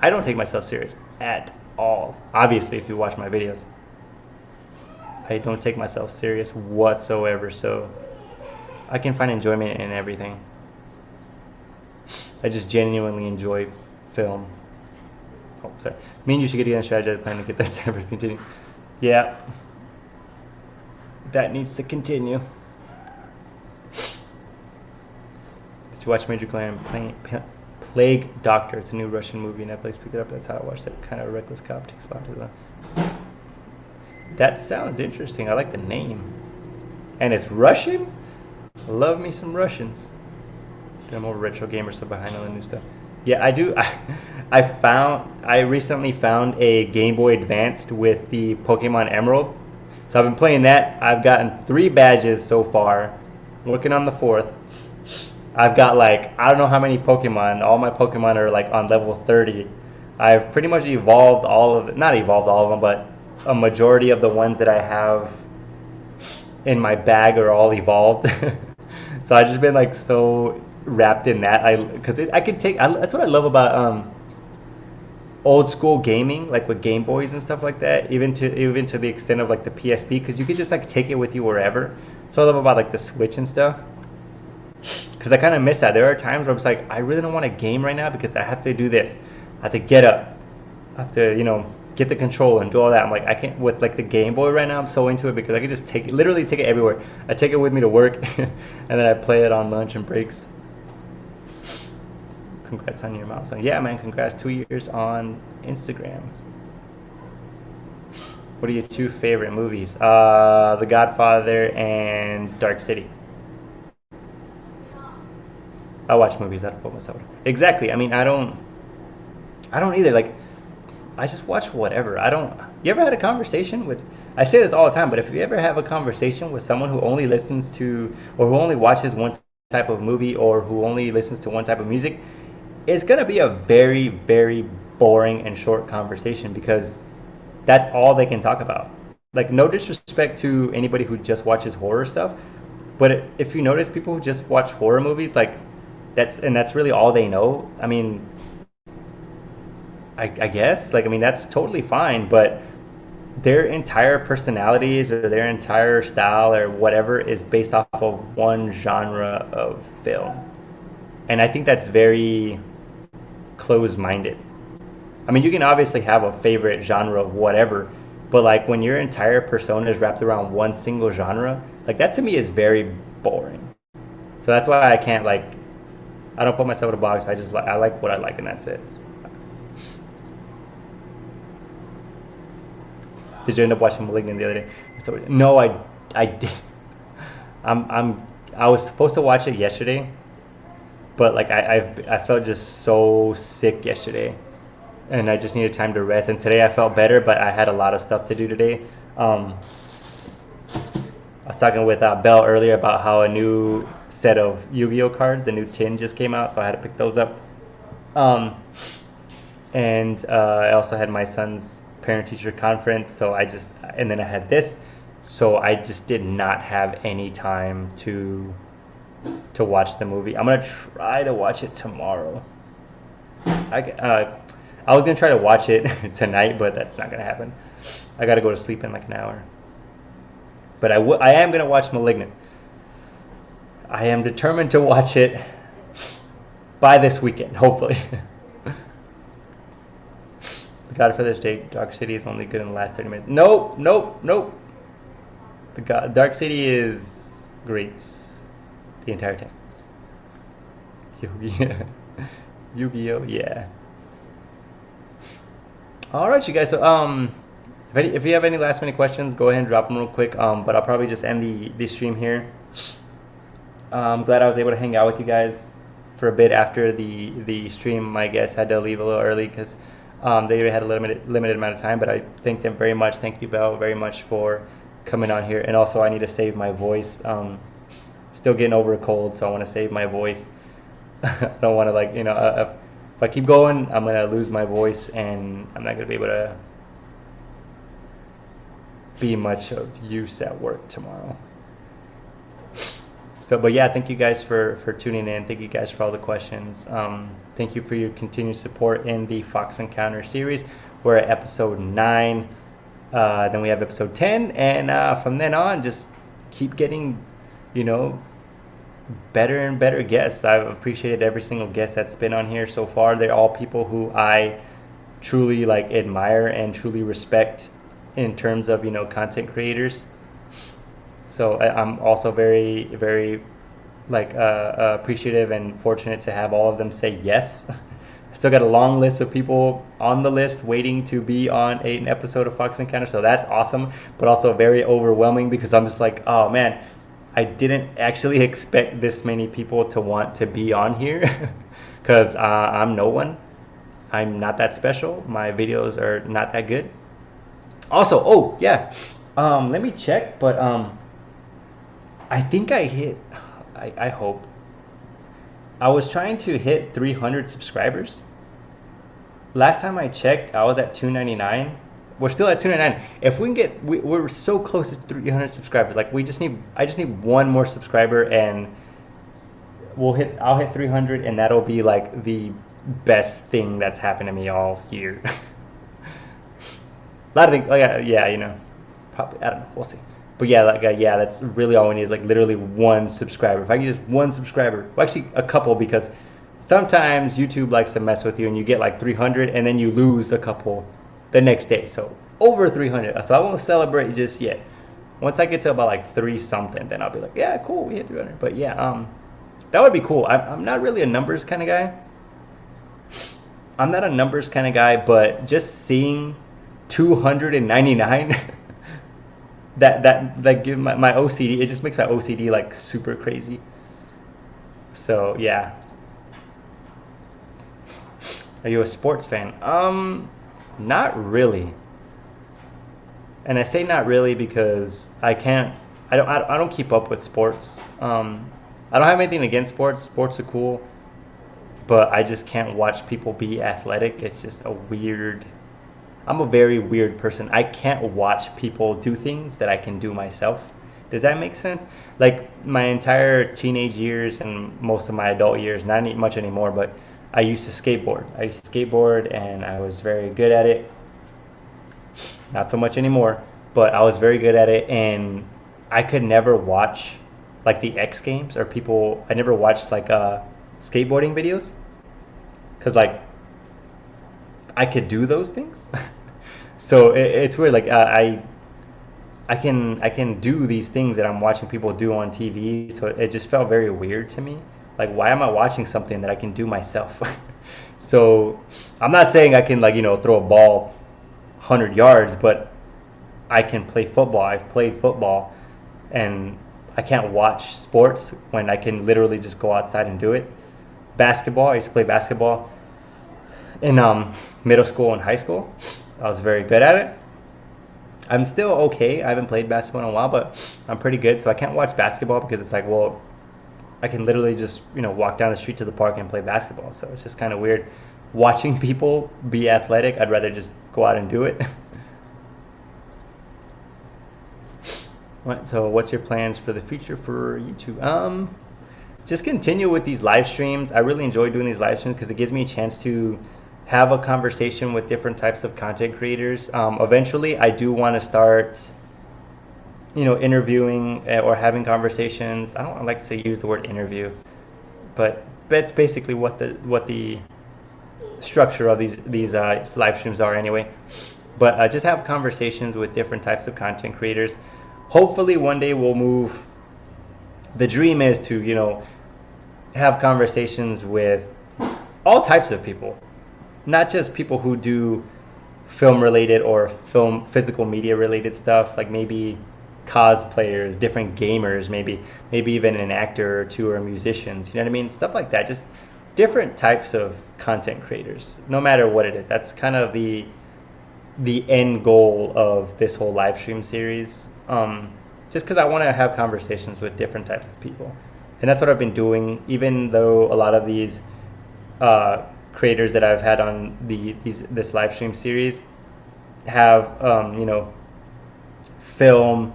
I don't take myself serious at all. Obviously, if you watch my videos, I don't take myself serious whatsoever, so I can find enjoyment in everything. I just genuinely enjoy film. Oh, sorry. Me and you should get together and strategize, plan to get that servers continue. Yeah. That needs to continue. Did you watch Major Plague Doctor? It's a new Russian movie. Netflix picked it up. That's how I watched it. Kind of a reckless cop takes a lot to the. That sounds interesting. I like the name. And it's Russian? Love me some Russians. I'm more retro gamer, so behind all the new stuff. Yeah, I do. I recently found a Game Boy Advanced with the Pokemon Emerald. So I've been playing that. I've gotten 3 badges so far. I'm working on the 4th. I've got I don't know how many Pokemon. All my Pokemon are on level 30. I've pretty much evolved not evolved all of them, but a majority of the ones that I have in my bag are all evolved. So I've just been so wrapped in that. Because I could take. That's what I love about old school gaming, with Game Boys and stuff like that. Even to the extent of the PSP, because you could just take it with you wherever. So I love about the Switch and stuff. Because I kind of miss that. There are times where I'm I really don't want to game right now because I have to do this. I have to get up. I have to get the control and do all that. I'm like, I can't with like the Game Boy right now. I'm so into it because I can just literally take it everywhere. I take it with me to work, and then I play it on lunch and breaks. Congrats on your milestone. Yeah, man, congrats. 2 years on Instagram. What are your two favorite movies? The Godfather and Dark City. I watch movies. I don't put myself. Exactly. I mean, I don't either. Like, I just watch whatever. I don't. You ever had a conversation with? I say this all the time, but if you ever have a conversation with someone who only listens to, or who only watches one type of movie, or who only listens to one type of music, it's gonna be a very, very boring and short conversation because that's all they can talk about. Like, no disrespect to anybody who just watches horror stuff, but if you notice, people who just watch horror movies, like, that's really all they know. I mean, I guess, like, I mean, that's totally fine, but their entire personalities or their entire style or whatever is based off of one genre of film. And I think that's very closed-minded. I mean, you can obviously have a favorite genre of whatever, but like when your entire persona is wrapped around one single genre, like that to me is very boring. So that's why I can't like, I don't put myself in a box. I like what I like, and that's it. Did you end up watching *Malignant* the other day? So, no, I did. I was supposed to watch it yesterday, but like I felt just so sick yesterday, and I just needed time to rest. And today I felt better, but I had a lot of stuff to do today. I was talking with Belle earlier about how a new set of Yu-Gi-Oh cards, the new tin, just came out, so I had to pick those up. And I also had my son's parent-teacher conference, and then I had this, so I just did not have any time to watch the movie. I'm gonna try to watch it tomorrow. I was gonna try to watch it tonight, but that's not gonna happen. I gotta go to sleep in like an hour. But I am gonna watch *Malignant*. I am determined to watch it by this weekend, hopefully. The Godfather's Day, Dark City is only good in the last 30 minutes. Nope. Dark City is great the entire time. Yu-Gi-Oh, yeah. All right, you guys. So, if you have any last minute questions, go ahead and drop them real quick. But I'll probably just end the stream here. I'm glad I was able to hang out with you guys for a bit after the stream. My guests had to leave a little early because they had a limited amount of time. But I thank them very much. Thank you, Belle, very much for coming on here. And also, I need to save my voice. Still getting over a cold, so I want to save my voice. I don't want to if I keep going, I'm gonna lose my voice, and I'm not gonna be able to be much of use at work tomorrow. So, but yeah, thank you guys for tuning in. Thank you guys for all the questions. Thank you for your continued support in the Fox Encounter series. We're at episode 9. Then we have episode 10, and from then on, just keep getting, better and better guests. I've appreciated every single guest that's been on here so far. They're all people who I truly admire and truly respect in terms of content creators. So I'm also very, very appreciative and fortunate to have all of them say yes. I still got a long list of people on the list waiting to be on an episode of Fox Encounter, so that's awesome, but also very overwhelming because I'm just like, oh man, I didn't actually expect this many people to want to be on here because I'm no one. I'm not that special. My videos are not that good. Also, oh yeah, let me check, but I think I hit, I hope. I was trying to hit 300 subscribers. Last time I checked, I was at 299. We're still at 299. If we can get, we're so close to 300 subscribers. Like I just need one more subscriber, and I'll hit 300, and that'll be like the best thing that's happened to me all year. A lot of things, probably, I don't know, we'll see. But yeah, that's really all we need is literally one subscriber. If I can just one subscriber, well, actually a couple, because sometimes YouTube likes to mess with you and you get 300 and then you lose a couple the next day. So over 300. So I won't celebrate just yet. Once I get to about like 3 something, then I'll be like, yeah, cool, we hit 300. But yeah, that would be cool. I'm not really a numbers kind of guy. I'm not a numbers kind of guy, but just seeing 299 that like give my OCD, it just makes my OCD like super crazy. So yeah. Are you a sports fan? Not really. And I say not really because I can't. I don't keep up with sports. I don't have anything against sports. Sports are cool, but I just can't watch people be athletic. It's just a weird. I'm a very weird person. I can't watch people do things that I can do myself. Does that make sense? Like my entire teenage years and most of my adult years, not much anymore, but I used to skateboard. I used to skateboard and I was very good at it. Not so much anymore, but I was very good at it, and I could never watch like the X Games or people. I never watched like skateboarding videos because like I could do those things. So it's weird. Like I can do these things that I'm watching people do on TV. So it just felt very weird to me. Like why am I watching something that I can do myself? So I'm not saying I can like throw a ball 100 yards, but I can play football. I've played football, and I can't watch sports when I can literally just go outside and do it. Basketball, I used to play basketball in middle school and high school. I was very good at it. I'm still okay. I haven't played basketball in a while, but I'm pretty good. So I can't watch basketball because it's like, well, I can literally just walk down the street to the park and play basketball. So it's just kind of weird watching people be athletic. I'd rather just go out and do it. So what's your plans for the future for YouTube? Just continue with these live streams. I really enjoy doing these live streams because it gives me a chance to have a conversation with different types of content creators. Eventually, I do want to start, interviewing or having conversations. I don't like to say use the word interview, but that's basically what the structure of these live streams are anyway. But just have conversations with different types of content creators. Hopefully, one day we'll move. The dream is to have conversations with all types of people, not just people who do film related or physical media related stuff, like maybe cosplayers, different gamers, maybe even an actor or two or musicians, you know what I mean? Stuff like that, just different types of content creators, no matter what it is. That's kind of the end goal of this whole live stream series. Just because I want to have conversations with different types of people. And that's what I've been doing, even though a lot of these creators that I've had on this live stream series have film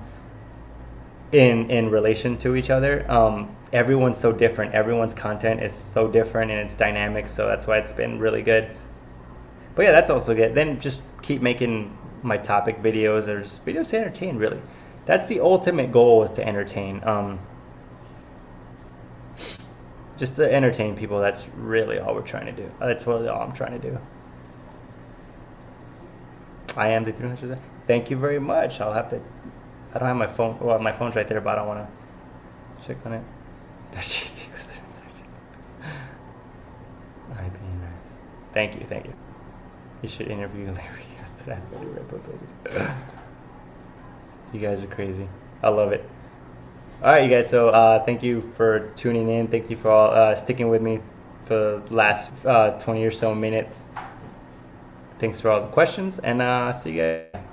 in relation to each other. Everyone's so different. Everyone's content is so different and it's dynamic, so that's why it's been really good. But yeah, that's also good. Then just keep making my topic videos or just videos to entertain, really. That's the ultimate goal, is to entertain. Just to entertain people. That's really all we're trying to do. That's really all I'm trying to do. I am the 300. Thank you very much. I don't have my phone. Well, my phone's right there, but I don't want to check on it. Does she think it was an inside joke? I'm being nice. Thank you. You should interview Larry. That's what I said. You guys are crazy. I love it. All right, you guys. So thank you for tuning in. Thank you for all sticking with me for the last 20 or so minutes. Thanks for all the questions, and see you guys.